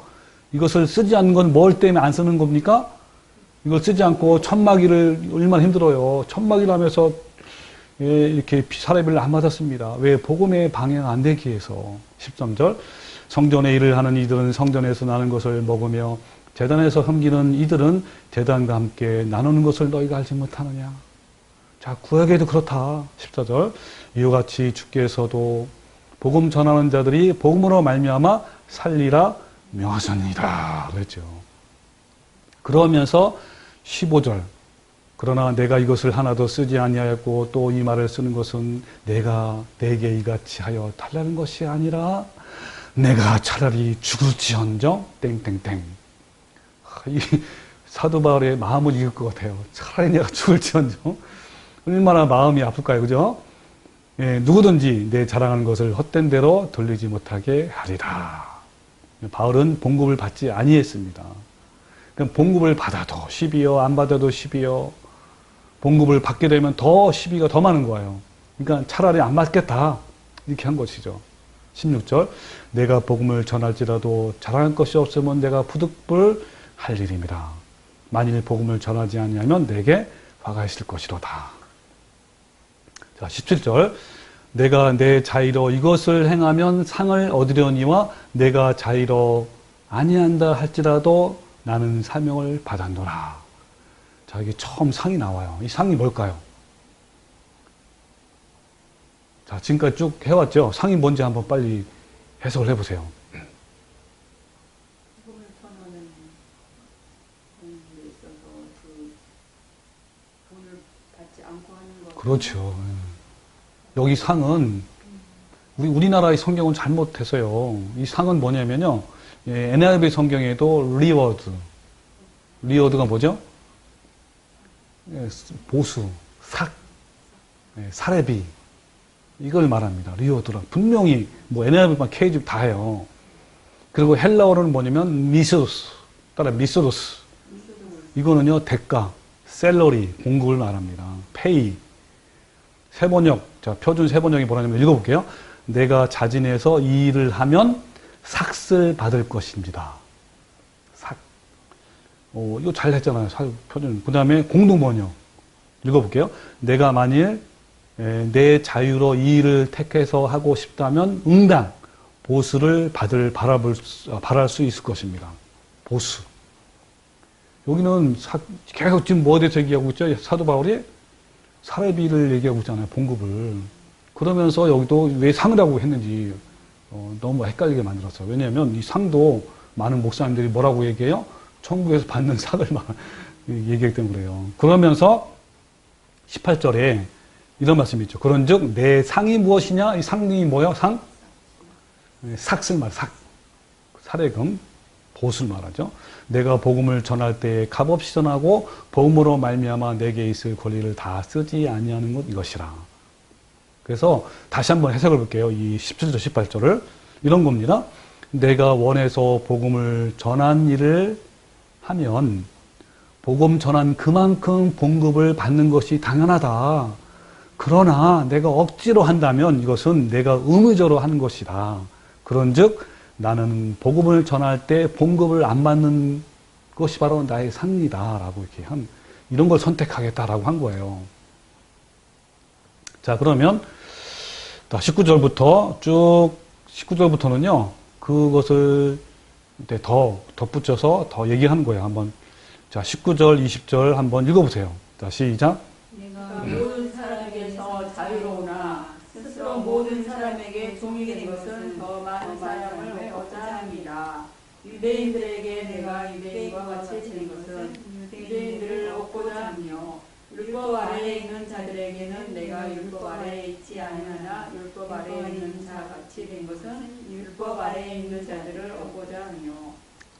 [SPEAKER 1] 이것을 쓰지 않는 건 뭘 때문에 안 쓰는 겁니까? 이걸 쓰지 않고 천막일을 얼마나 힘들어요. 천막일 하면서 이렇게 사례비를 안 받았습니다. 왜? 복음의 방해가 안 되기 위해서. 13절, 성전의 일을 하는 이들은 성전에서 나는 것을 먹으며 제단에서 섬기는 이들은 제단과 함께 나누는 것을 너희가 알지 못하느냐. 자, 구약에도 그렇다. 14절, 이와 같이 주께서도 복음 전하는 자들이 복음으로 말미암아 살리라 명하셨니라 그랬죠. 그러면서 15절, 그러나 내가 이것을 하나도 쓰지 아니하였고 또 이 말을 쓰는 것은 내가 내게 이같이 하여 달라는 것이 아니라 내가 차라리 죽을지언정 땡땡땡. 이 사도 바울의 마음을 읽을 것 같아요. 차라리 내가 죽을지언정. 얼마나 마음이 아플까요, 그죠? 예, 누구든지 내 자랑하는 것을 헛된 대로 돌리지 못하게 하리라. 바울은 봉급을 받지 아니했습니다. 그럼 봉급을 받아도 시비요, 안 받아도 시비요. 봉급을 받게 되면 더 시비가 더 많은 거예요. 그러니까 차라리 안 받겠다. 이렇게 한 것이죠. 16절. 내가 복음을 전할지라도 자랑할 것이 없으면 내가 부득불 할 일입니다. 만일 복음을 전하지 아니하면 내게 화가 있을 것이로다. 자, 17절. 내가 내 자의로 이것을 행하면 상을 얻으려니와 내가 자의로 아니한다 할지라도 나는 사명을 받았노라. 자, 이게 처음 상이 나와요. 이 상이 뭘까요? 자, 지금까지 쭉 해왔죠? 상이 뭔지 한번 빨리 해석을 해보세요.
[SPEAKER 2] 복음을 전하는 데 있어서 그 돈을 받지 않고 하는 것.
[SPEAKER 1] 그렇죠. 여기 상은 우리나라의 성경은 잘못해서요. 이 상은 뭐냐면요. NIV 성경에도 리워드가 뭐죠? 보수, 사례비 이걸 말합니다. 리워드라. 분명히 뭐 NIV만 KGB 다 해요. 그리고 헬라어로는 뭐냐면 미소스, 따라 미소도스. 이거는요 대가, 셀러리, 공급을 말합니다. 페이. 세번역, 자, 표준 세번역이 뭐라냐면 읽어볼게요. 내가 자진해서 이 일을 하면 삭을 받을 것입니다. 삭. 이거 잘 했잖아요. 표준. 그 다음에 공동번역. 읽어볼게요. 내가 만일 내 자유로 이 일을 택해서 하고 싶다면 응당, 보수를 바랄 수 있을 것입니다. 보수. 여기는 계속 지금 뭐에 대해서 얘기하고 있죠? 사도 바울이 사례비를 얘기하고 있잖아요. 봉급을. 그러면서 여기도 왜 상이라고 했는지 너무 헷갈리게 만들었어요. 왜냐하면 이 상도 많은 목사님들이 뭐라고 얘기해요? 천국에서 받는 상을 얘기하기 때문에 그래요. 그러면서 18절에 이런 말씀이 있죠. 그런즉 내 상이 무엇이냐? 이 상이 뭐예요? 상? 삭을 말, 사례금, 보수를 말하죠. 내가 복음을 전할 때에 값없이 전하고 복음으로 말미암아 내게 있을 권리를 다 쓰지 아니하는 것 이것이라. 그래서 다시 한번 해석을 볼게요. 이 17절 18절을 이런 겁니다. 내가 원해서 복음을 전한 일을 하면 복음 전한 그만큼 봉급을 받는 것이 당연하다. 그러나 내가 억지로 한다면 이것은 내가 의무적으로 하는 것이다. 그런즉 나는 복음을 전할 때 봉급을 안 받는 것이 바로 나의 상이다. 라고 이렇게 이런 걸 선택하겠다라고 한 거예요. 자, 그러면 19절부터 쭉 19절부터는요. 그것을 더 덧붙여서 더 얘기하는 거예요. 한번 자, 19절, 20절 한번 읽어보세요. 자, 시작.
[SPEAKER 2] 내가 모든 사람에게서 자유로우나 스스로 모든 사람에게 종이 된 것은 더 많은 사람을 얻고자 합니다. 유대인들에게 내가 유대인과 같이 된 것은 유대인들을 얻고자 하며 율법 아래에 있는 자들에게는 내가 율법 아래에 있지 않으나 율법 아래에 있는 자 같이 된 것은 율법 아래에 있는 자들을 얻고자 하며.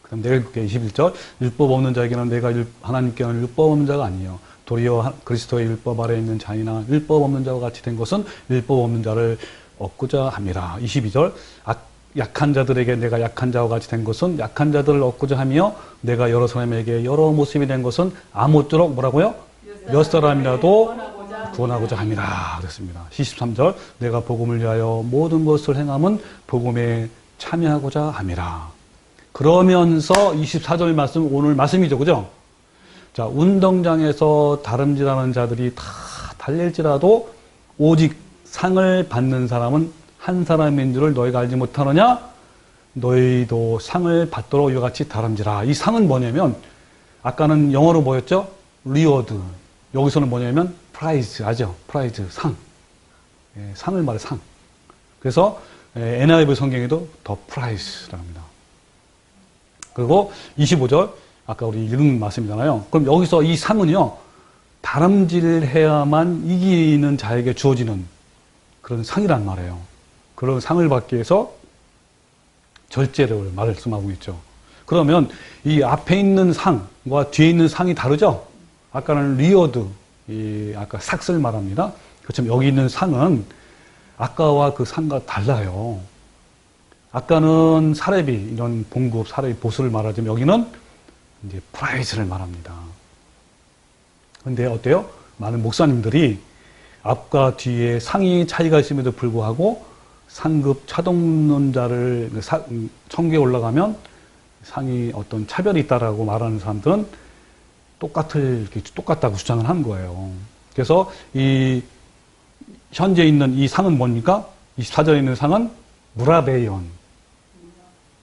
[SPEAKER 1] 그럼 내가 읽을게. 21절. 율법 없는 자에게는 내가 하나님께는 율법 없는 자가 아니에요. 도리어 그리스도의 율법 아래에 있는 자이나 율법 없는 자와 같이 된 것은 율법 없는 자를 얻고자 합니다. 22절. 약한 자들에게 내가 약한 자와 같이 된 것은 약한 자들을 얻고자 하며 내가 여러 사람에게 여러 모습이 된 것은 아무쪼록 뭐라고요? 몇 사람이라도 구원하고자 합니다. 그랬습니다. 23절. 내가 복음을 위하여 모든 것을 행함은 복음에 참여하고자 합니다. 그러면서 24절 말씀, 오늘 말씀이죠. 그죠? 자, 운동장에서 다름질하는 자들이 다 달릴지라도 오직 상을 받는 사람은 한 사람인 줄을 너희가 알지 못하느냐? 너희도 상을 받도록 이와 같이 다름질하. 이 상은 뭐냐면 아까는 영어로 뭐였죠? 리워드. 여기서는 뭐냐면 프라이즈. 아죠? 프라이즈. 상. 예, 상을 말해 상. 그래서 NIV 성경에도 더 프라이즈라고 합니다. 그리고 25절 아까 우리 읽은 말씀이잖아요. 그럼 여기서 이 상은요. 다름질해야만 이기는 자에게 주어지는 그런 상이란 말이에요. 그런 상을 받기 위해서 절제를 말씀하고 있죠. 그러면 이 앞에 있는 상과 뒤에 있는 상이 다르죠? 아까는 리어드, 아까 삭스를 말합니다. 그렇지만 여기 있는 상은 아까와 그 상과 달라요. 아까는 사례비, 이런 봉급, 사례비, 보수를 말하지만 여기는 이제 프라이즈를 말합니다. 근데 어때요? 많은 목사님들이 앞과 뒤에 상이 차이가 있음에도 불구하고 상급 차동론자를 청구에 올라가면 상이 어떤 차별이 있다라고 말하는 사람들은 똑같다고 주장을 하는 거예요. 그래서 이 현재 있는 이 상은 뭡니까? 24절에 있는 상은 무라베이온.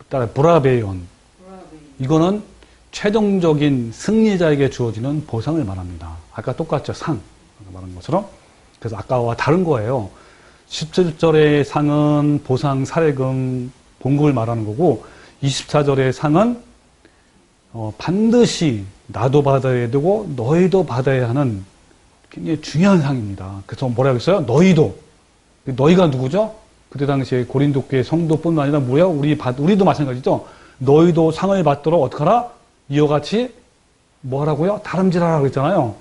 [SPEAKER 1] 따라 브라베이온. 이거는 최종적인 승리자에게 주어지는 보상을 말합니다. 아까 똑같죠? 상. 말한 것처럼. 그래서 아까와 다른 거예요. 17절의 상은 보상, 사례금, 봉급을 말하는 거고 24절의 상은 반드시 나도 받아야 되고 너희도 받아야 하는 굉장히 중요한 상입니다. 그래서 뭐라고 했어요? 너희도. 너희가 누구죠? 그때 당시에 고린도 교회 성도뿐만 아니라 뭐야? 우리도 마찬가지죠? 너희도 상을 받도록 어떡하라? 이와 같이 뭐 하라고요? 다름질하라 그랬잖아요.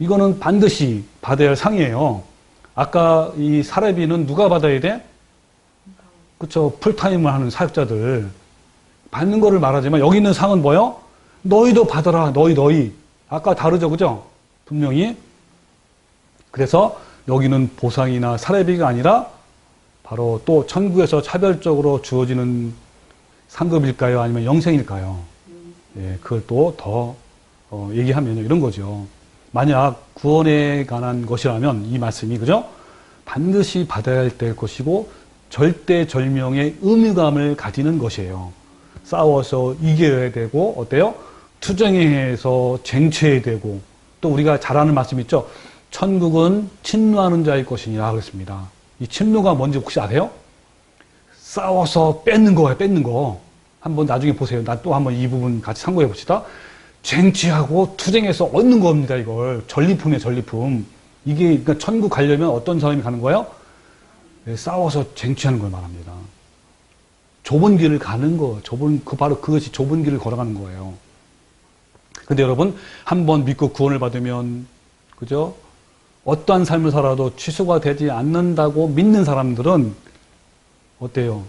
[SPEAKER 1] 이거는 반드시 받아야 할 상이에요. 아까 이 사례비는 누가 받아야 돼? 그쵸. 풀타임을 하는 사역자들. 받는 거를 말하지만 여기 있는 상은 뭐요? 너희도 받아라. 너희. 아까 다르죠. 그죠? 분명히. 그래서 여기는 보상이나 사례비가 아니라 바로 또 천국에서 차별적으로 주어지는 상급일까요? 아니면 영생일까요? 예, 그걸 또 더 얘기하면 이런 거죠. 만약 구원에 관한 것이라면 이 말씀이 그죠? 반드시 받아야 될 것이고 절대절명의 의무감을 가지는 것이에요. 싸워서 이겨야 되고 어때요? 투쟁해서 쟁취해야 되고 또 우리가 잘 아는 말씀 있죠? 천국은 침노하는 자의 것이니라 그랬습니다. 이 침노가 뭔지 혹시 아세요? 싸워서 뺏는 거예요. 뺏는 거. 한번 나중에 보세요. 나 또 한번 이 부분 같이 참고해 봅시다. 쟁취하고 투쟁해서 얻는 겁니다. 이걸 전리품이에요. 전리품. 이게 그러니까 천국 가려면 어떤 사람이 가는 거예요? 네, 싸워서 쟁취하는 걸 말합니다. 좁은 길을 가는 거. 바로 그것이 좁은 길을 걸어가는 거예요. 근데 여러분 한번 믿고 구원을 받으면 그죠? 어떠한 삶을 살아도 취소가 되지 않는다고 믿는 사람들은 어때요?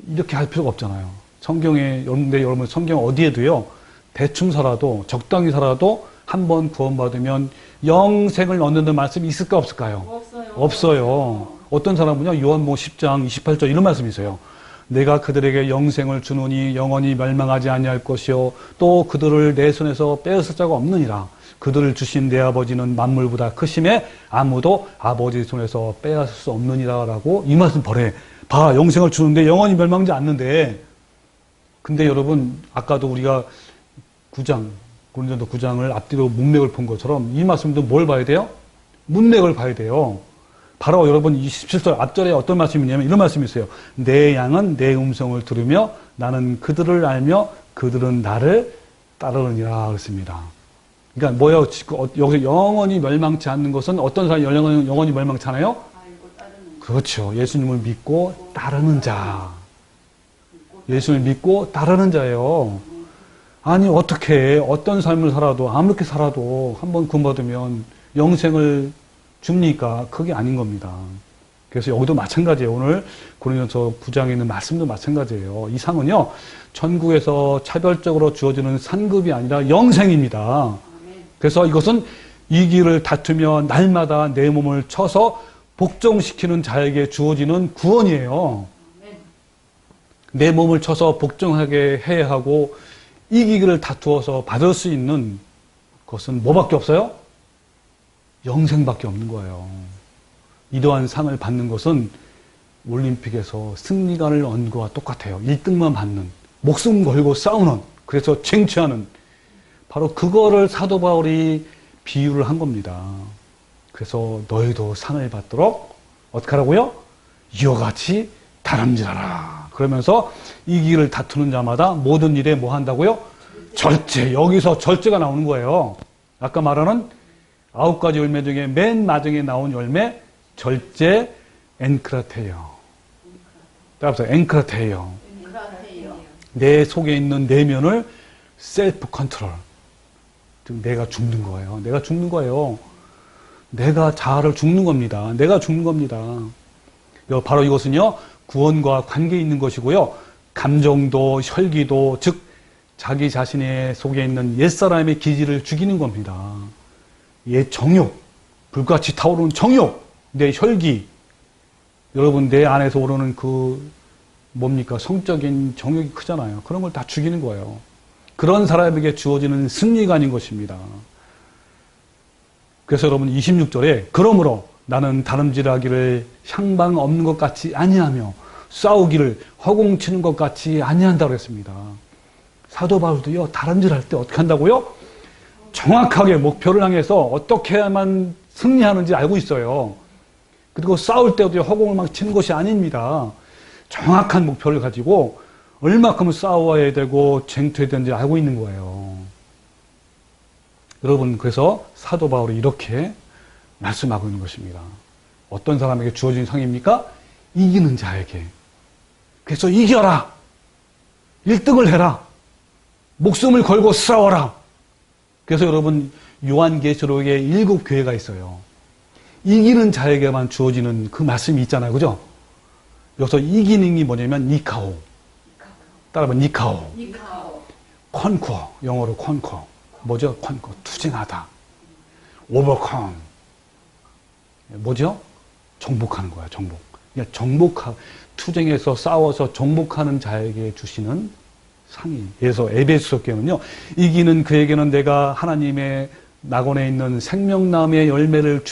[SPEAKER 1] 이렇게 할 필요가 없잖아요. 성경에, 여러분 성경 어디에도요, 대충 살아도, 적당히 살아도 한번 구원받으면 영생을 얻는다는 말씀이 있을까 없을까요? 없어요. 어떤 사람은요, 요한복음 10장 28절 이런 말씀이 있어요. 내가 그들에게 영생을 주노니 영원히 멸망하지 아니할 것이요 또 그들을 내 손에서 빼앗을 자가 없느니라. 그들을 주신 내 아버지는 만물보다 크심에 아무도 아버지 손에서 빼앗을 수 없느니라 라고 이 말씀 봐 영생을 주는데 영원히 멸망하지 않는데. 근데 여러분 아까도 우리가 9장 고린도서 9장을 앞뒤로 문맥을 본 것처럼 이 말씀도 뭘 봐야 돼요? 문맥을 봐야 돼요. 바로 여러분 27절 앞절에 어떤 말씀이냐면 이런 말씀이 있어요. 내 양은 내 음성을 들으며 나는 그들을 알며 그들은 나를 따르느니라 그랬습니다. 그러니까 뭐예요? 여기서 영원히 멸망치 않는 것은 어떤 사람이 영원히 멸망치 않아요? 그렇죠. 예수님을 믿고 따르는 자. 예수님을 믿고 따르는 자예요. 아니 어떻게 어떤 삶을 살아도 아무렇게 살아도 한번 구원받으면 영생을 줍니까? 그게 아닌 겁니다. 그래서 여기도 마찬가지예요. 오늘 고린도서 9장에 있는 말씀도 마찬가지예요. 이 상은요, 천국에서 차별적으로 주어지는 상급이 아니라 영생입니다. 그래서 이것은 이 길을 다투며 날마다 내 몸을 쳐서 복종시키는 자에게 주어지는 구원이에요. 내 몸을 쳐서 복종하게 해야 하고 이기기를 다투어서 받을 수 있는 것은 뭐밖에 없어요? 영생밖에 없는 거예요. 이러한 상을 받는 것은 올림픽에서 승리관을 얻는 것과 똑같아요. 1등만 받는, 목숨 걸고 싸우는, 그래서 쟁취하는, 바로 그거를 사도 바울이 비유를 한 겁니다. 그래서 너희도 상을 받도록 어떻게 하라고요? 이와 같이 다름질하라. 그러면서 이 길을 다투는 자마다 모든 일에 뭐 한다고요? 절제. 여기서 절제가 나오는 거예요. 아까 말하는 9가지 열매 중에 맨 마지막에 나온 열매, 절제, 엔크라테요. 따라서 엔크라테요. 내 속에 있는 내면을 셀프 컨트롤. 즉 내가 죽는 거예요. 내가 죽는 거예요. 내가 자아를 죽는 겁니다. 내가 죽는 겁니다. 바로 이것은요, 구원과 관계 있는 것이고요. 감정도, 혈기도, 즉 자기 자신의 속에 있는 옛사람의 기질을 죽이는 겁니다. 옛 정욕, 불같이 타오르는 정욕, 내 혈기, 여러분 내 안에서 오르는 그 뭡니까? 성적인 정욕이 크잖아요. 그런 걸 다 죽이는 거예요. 그런 사람에게 주어지는 승리가 아닌 것입니다. 그래서 여러분 26절에 그러므로 나는 다름질하기를 향방 없는 것 같이 아니하며 싸우기를 허공치는 것 같이 아니한다고 했습니다. 사도 바울도요, 다름질할 때 어떻게 한다고요? 정확하게 목표를 향해서 어떻게 해야만 승리하는지 알고 있어요. 그리고 싸울 때도 허공을 막 치는 것이 아닙니다. 정확한 목표를 가지고 얼마큼 싸워야 되고 쟁투해야 되는지 알고 있는 거예요. 여러분, 그래서 사도 바울이 이렇게 말씀하고 있는 것입니다. 어떤 사람에게 주어진 상입니까? 이기는 자에게. 그래서 이겨라. 1등을 해라. 목숨을 걸고 싸워라. 그래서 여러분, 요한계시록에 7교회가 있어요. 이기는 자에게만 주어지는 그 말씀이 있잖아요. 그죠? 여기서 이기는 게 뭐냐면 니카오. 따라봐, 니카오. 컨커. 영어로 컨커. 뭐죠? 컨커. 투쟁하다. 오버컴. 뭐죠? 정복하는 거야, 정복. 그러니까 투쟁에서 싸워서 정복하는 자에게 주시는 상이. 그래서 에베소서 교회는요, 이기는 그에게는 내가 하나님의 낙원에 있는 생명나무의 열매를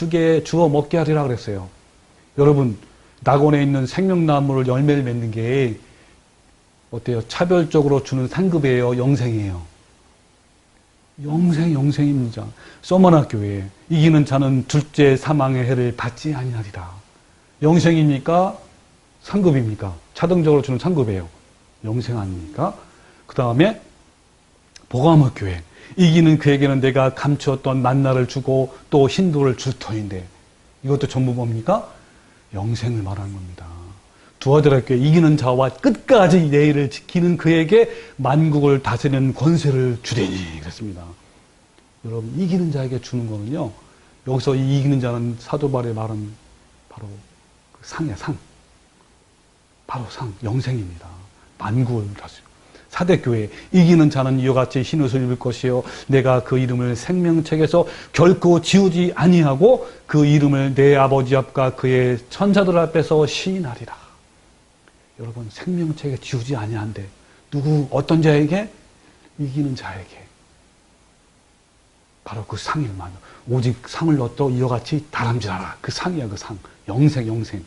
[SPEAKER 1] 주어 먹게 하리라 그랬어요. 여러분, 낙원에 있는 생명나무를 열매를 맺는 게 어때요? 차별적으로 주는 상급이에요? 영생이에요? 영생입니다. 서머나 교회. 이기는 자는 둘째 사망의 해를 받지 아니하리라. 영생입니까? 상급입니까? 차등적으로 주는 상급이에요. 영생 아닙니까? 그 다음에 보가모 교회. 이기는 그에게는 내가 감추었던 만나를 주고 또 힌도를 줄 터인데, 이것도 전부 뭡니까? 영생을 말하는 겁니다. 두아드라 교회. 이기는 자와 끝까지 예의를 지키는 그에게 만국을 다스리는 권세를 주되니 그랬습니다. 여러분, 이기는 자에게 주는 거는요, 여기서 이 이기는 자는 사도 바울의 말은 바로 그 상이야, 상. 바로 상, 영생입니다. 만국을 다스리는. 사대교회. 이기는 자는 이와 같이 흰옷을 입을 것이요 내가 그 이름을 생명책에서 결코 지우지 아니하고 그 이름을 내 아버지 앞과 그의 천사들 앞에서 시인하리라. 여러분, 생명책에 지우지 아니한데 누구 어떤 자에게? 이기는 자에게. 바로 그 상일만. 오직 상을 얻도 이와 같이 다람질하라. 그 상이야, 그 상. 영생.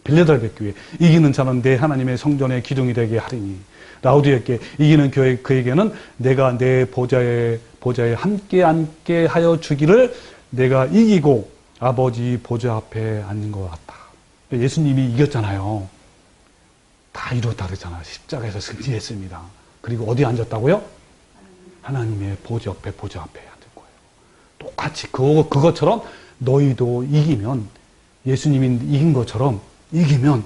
[SPEAKER 1] 빌레달베 교회. 이기는 자는 내 하나님의 성전의 기둥이 되게 하리니. 라우디에게. 이기는 교회 그에게는 내가 내 보좌에 함께 앉게 하여 주기를 내가 이기고 아버지 보좌 앞에 앉는 것 같다. 예수님이 이겼잖아요. 다 이뤘다 그랬잖아요. 십자가에서 승리했습니다. 그리고 어디에 앉았다고요? 하나님의 보좌 앞에 앉은 거예요. 똑같이 그것처럼 너희도 이기면, 예수님이 이긴 것처럼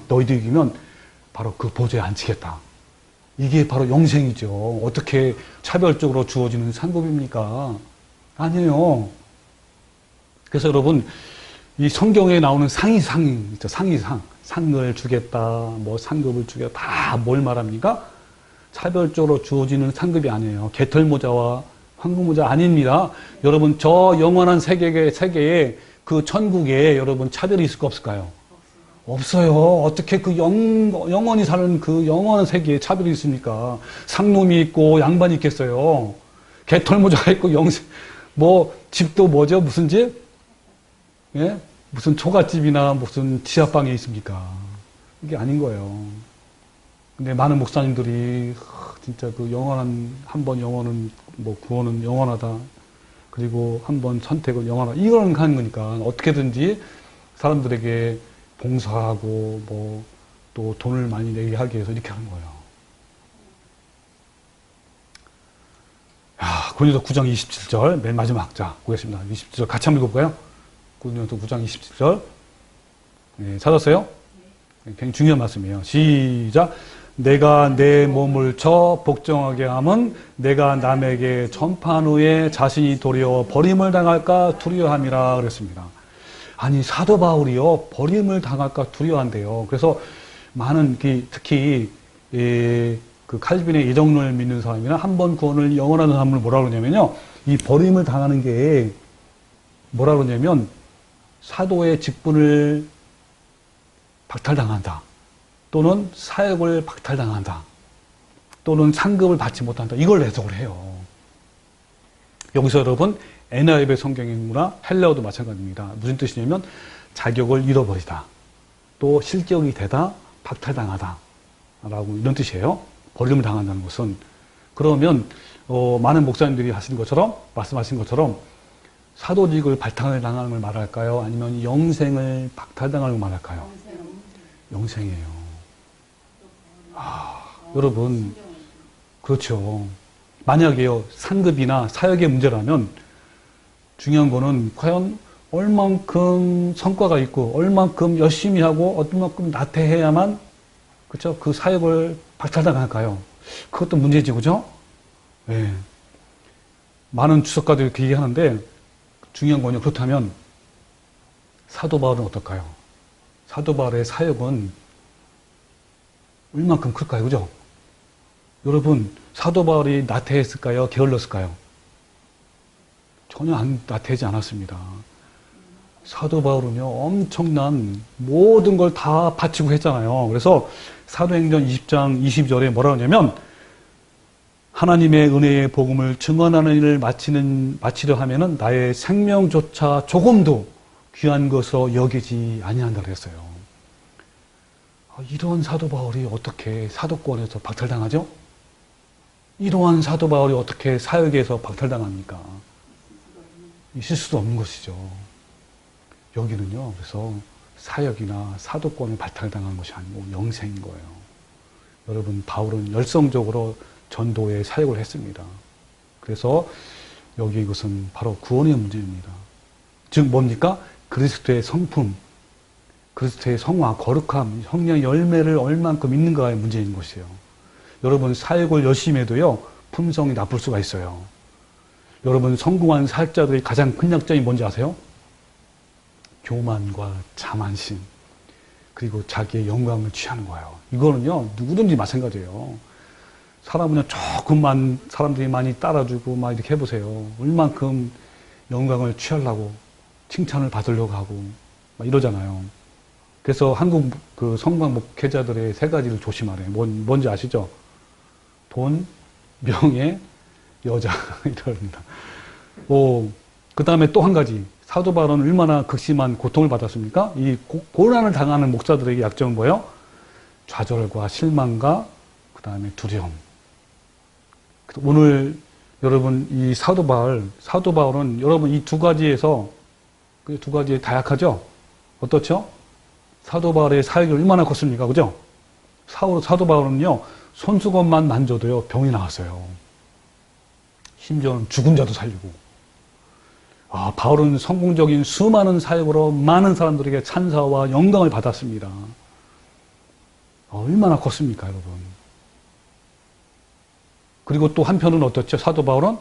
[SPEAKER 1] 너희도 이기면 바로 그 보좌에 앉히겠다. 이게 바로 영생이죠. 어떻게 차별적으로 주어지는 상급입니까? 아니에요. 그래서 여러분, 이 성경에 나오는 상이 있죠. 상을 주겠다, 뭐 상급을 주겠다, 다 뭘 말합니까? 차별적으로 주어지는 상급이 아니에요. 개털모자와 황금모자 아닙니다. 여러분, 저 영원한 세계에 그 천국에 여러분 차별이 있을까 없을까요? 없어요. 어떻게 그 영원히 사는 그 영원한 세계에 차별이 있습니까? 상놈이 있고 양반이 있겠어요. 개털모자가 있고 집도 뭐죠? 무슨 집? 예? 무슨 초가집이나 무슨 지하방에 있습니까? 이게 아닌 거예요. 근데 많은 목사님들이 진짜 그 한번 영원은 구원은 영원하다. 그리고 한번 선택은 영원하다. 이걸 하는 거니까 어떻게든지 사람들에게 봉사하고 또 돈을 많이 내게 하기 위해서 이렇게 하는 거예요. 고린도서 9장 27절 맨 마지막. 자, 보겠습니다. 27절 같이 한번 읽어볼까요? 고린도서 9장 27절. 네, 찾았어요? 굉장히 중요한 말씀이에요. 시작. 내가 내 몸을 쳐 복종하게 함은 내가 남에게 전파한 후에 자신이 도리어 버림을 당할까 두려워함이라 그랬습니다. 아니 사도 바울이요 버림을 당할까 두려워한대요. 그래서 많은 특히 그 칼빈의 예정론을 믿는 사람이나 한 번 구원을 영원한 사람을 뭐라 그러냐면요, 이 버림을 당하는 게 뭐라 그러냐면 사도의 직분을 박탈당한다, 또는 사역을 박탈당한다, 또는 상급을 받지 못한다, 이걸 해석을 해요. 여기서 여러분 NIV의 성경이나 헬라어도 마찬가지입니다. 무슨 뜻이냐면 자격을 잃어버리다, 또 실격이 되다, 박탈당하다 라고 이런 뜻이에요. 버림을 당한다는 것은. 그러면 많은 목사님들이 하시는 것처럼, 말씀하신 것처럼 사도직을 박탈당하는 걸 말할까요? 아니면 영생을 박탈당하는 걸 말할까요? 영생이에요. 여러분, 그렇죠. 만약에요 상급이나 사역의 문제라면 중요한 거는 과연 얼만큼 성과가 있고 얼만큼 열심히 하고 얼만큼 나태해야만, 그렇죠, 그 사역을 박탈당할까요? 그것도 문제지, 그죠? 네. 많은 주석가들이 그 얘기하는데 중요한 거는요, 그렇다면 사도 바울은 어떨까요? 사도 바울의 사역은 얼만큼 클까요? 그죠? 여러분, 사도 바울이 나태했을까요? 게을렀을까요? 전혀 나태하지 않았습니다. 사도 바울은요, 엄청난 모든 걸 다 바치고 했잖아요. 그래서 사도행전 20장 22절에 뭐라 하냐면, 하나님의 은혜의 복음을 증언하는 일을 마치려 하면은 나의 생명조차 조금도 귀한 것으로 여기지 아니한다 그랬어요. 이러한 사도 바울이 어떻게 사도권에서 박탈당하죠? 이러한 사도 바울이 어떻게 사역에서 박탈당합니까? 있을 수도 없는 것이죠. 여기는요, 그래서 사역이나 사도권을 박탈당한 것이 아니고 영생인 거예요. 여러분, 바울은 열성적으로 전도의 사역을 했습니다. 그래서 여기 이것은 바로 구원의 문제입니다. 즉 뭡니까? 그리스도의 성품, 그리스도의 성화, 거룩함, 성령의 열매를 얼만큼 있는가의 문제인 것이에요. 여러분, 사역을 열심히 해도요, 품성이 나쁠 수가 있어요. 여러분, 성공한 사역자들의 가장 큰 약점이 뭔지 아세요? 교만과 자만심, 그리고 자기의 영광을 취하는 거예요. 이거는요, 누구든지 마찬가지예요. 사람은요, 조금만 사람들이 많이 따라주고 막 이렇게 해보세요. 얼만큼 영광을 취하려고, 칭찬을 받으려고 하고 막 이러잖아요. 그래서 한국 그 성당 목회자들의 세 가지를 조심하래요. 뭔지 아시죠? 돈, 명예, 여자 이럽니다. 그 다음에 또 한 가지, 사도 바울은 얼마나 극심한 고통을 받았습니까? 이 고난을 당하는 목사들에게 약점은 뭐예요? 좌절과 실망과 그 다음에 두려움. 오늘 여러분 이 사도 바울은 여러분 이 두 가지에서, 그 두 가지에 다 약하죠? 어떻죠? 사도 바울의 사역이 얼마나 컸습니까? 그죠? 사도 바울은요, 손수건만 만져도요, 병이 나왔어요. 심지어는 죽은 자도 살리고. 바울은 성공적인 수많은 사역으로 많은 사람들에게 찬사와 영광을 받았습니다. 얼마나 컸습니까, 여러분? 그리고 또 한편은 어떻죠? 사도 바울은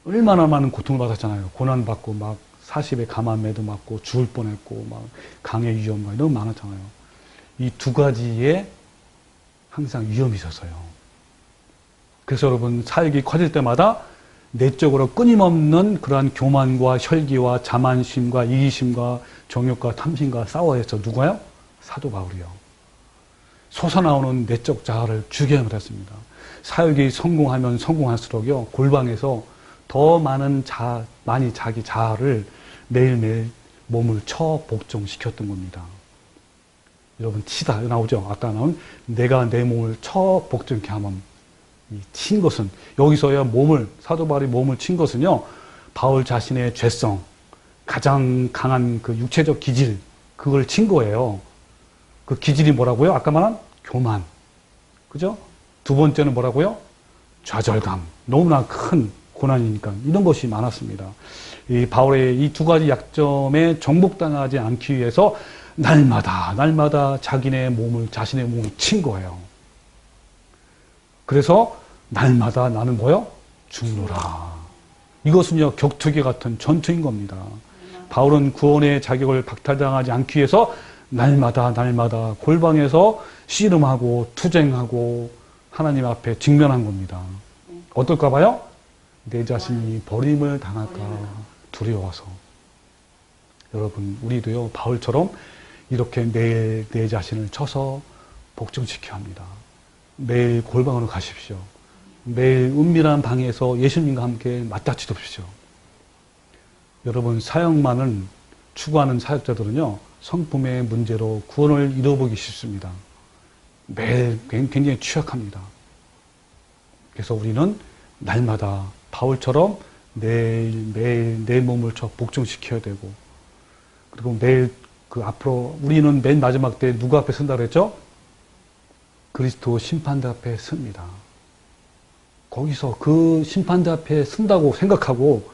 [SPEAKER 1] 얼마나 많은 고통을 받았잖아요. 고난받고 막 40에 감암에도 맞고 죽을 뻔했고 막 강의 위험과 이런 거 많았잖아요. 이 두 가지에 항상 위험이 있었어요. 그래서 여러분, 사역이 커질 때마다 내적으로 끊임없는 그러한 교만과 혈기와 자만심과 이기심과 정욕과 탐심과 싸워야 했죠. 누가요? 사도 바울이요. 솟아나오는 내적 자아를 죽여야 했습니다. 사역이 성공하면 성공할수록요, 골방에서 더 많이 자기 자아를 매일매일 몸을 쳐 복종시켰던 겁니다. 여러분, 치다 나오죠? 아까 나온 내가 내 몸을 쳐 복종케 하면, 이 친 것은, 여기서야 사도 바울이 몸을 친 것은요, 바울 자신의 죄성, 가장 강한 그 육체적 기질, 그걸 친 거예요. 그 기질이 뭐라고요? 아까 말한 교만. 그죠? 두 번째는 뭐라고요? 좌절감. 너무나 큰 고난이니까. 이런 것이 많았습니다. 이 바울의 이 두 가지 약점에 정복당하지 않기 위해서 날마다 자신의 몸을 친 거예요. 그래서 날마다 나는 뭐요? 죽노라. 이것은요, 격투기 같은 전투인 겁니다. 바울은 구원의 자격을 박탈당하지 않기 위해서 날마다 골방에서 씨름하고 투쟁하고 하나님 앞에 직면한 겁니다. 어떨까 봐요? 내 자신이 버림을 당할까 두려워서. 여러분, 우리도요, 바울처럼 이렇게 매일 내 자신을 쳐서 복종시켜야 합니다. 매일 골방으로 가십시오. 매일 은밀한 방에서 예수님과 함께 맞닥뜨리십시오. 여러분, 사역만을 추구하는 사역자들은요, 성품의 문제로 구원을 이뤄보기 쉽습니다. 매일 굉장히 취약합니다. 그래서 우리는 날마다 바울처럼 매일 내 몸을 복종시켜야 되고, 그리고 매일 앞으로 우리는 맨 마지막 때 누구 앞에 선다 그랬죠? 그리스도 심판대 앞에 섭니다. 거기서 그 심판대 앞에 선다고 생각하고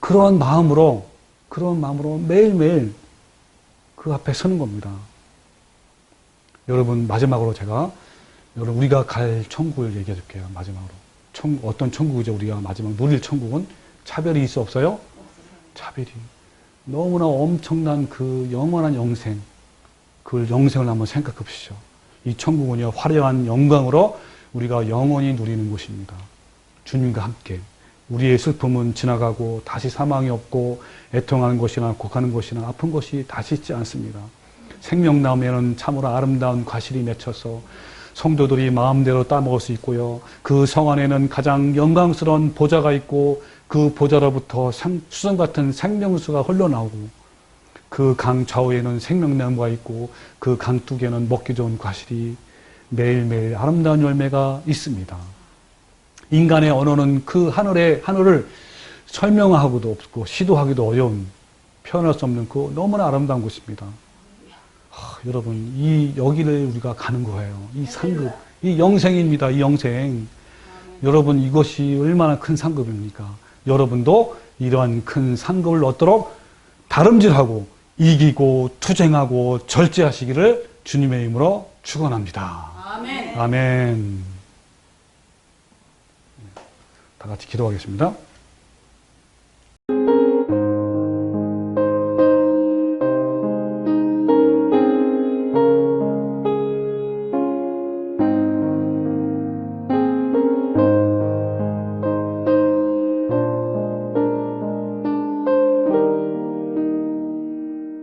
[SPEAKER 1] 그런 마음으로 매일매일 그 앞에 서는 겁니다. 여러분, 마지막으로 제가 우리가 갈 천국을 얘기해 줄게요. 마지막으로. 어떤 천국이죠? 우리가 마지막 누릴 천국은 차별이 있어 없어요? 차별이. 너무나 엄청난 그 영원한 영생, 그 영생을 한번 생각해 보시죠. 이 천국은요, 화려한 영광으로 우리가 영원히 누리는 곳입니다. 주님과 함께. 우리의 슬픔은 지나가고 다시 사망이 없고 애통하는 것이나 곡하는 것이나 아픈 것이 다시 있지 않습니다. 생명나무에는 참으로 아름다운 과실이 맺혀서 성도들이 마음대로 따먹을 수 있고요. 그 성 안에는 가장 영광스러운 보좌가 있고 그 보좌로부터 수정 같은 생명수가 흘러나오고 그 강 좌우에는 생명나무가 있고 그 강둑에는 먹기 좋은 과실이 매일매일 아름다운 열매가 있습니다. 인간의 언어는 그 하늘을 설명하고도 없고 시도하기도 어려운, 표현할 수 없는 그 너무나 아름다운 곳입니다. 여러분, 여기를 우리가 가는 거예요. 이 상급, 이 영생입니다. 이 영생. 여러분, 이것이 얼마나 큰 상급입니까? 여러분도 이러한 큰 상급을 얻도록 다름질하고 이기고 투쟁하고 절제하시기를 주님의 이름으로 축원합니다.
[SPEAKER 2] 아멘.
[SPEAKER 1] 아멘. 다 같이 기도하겠습니다.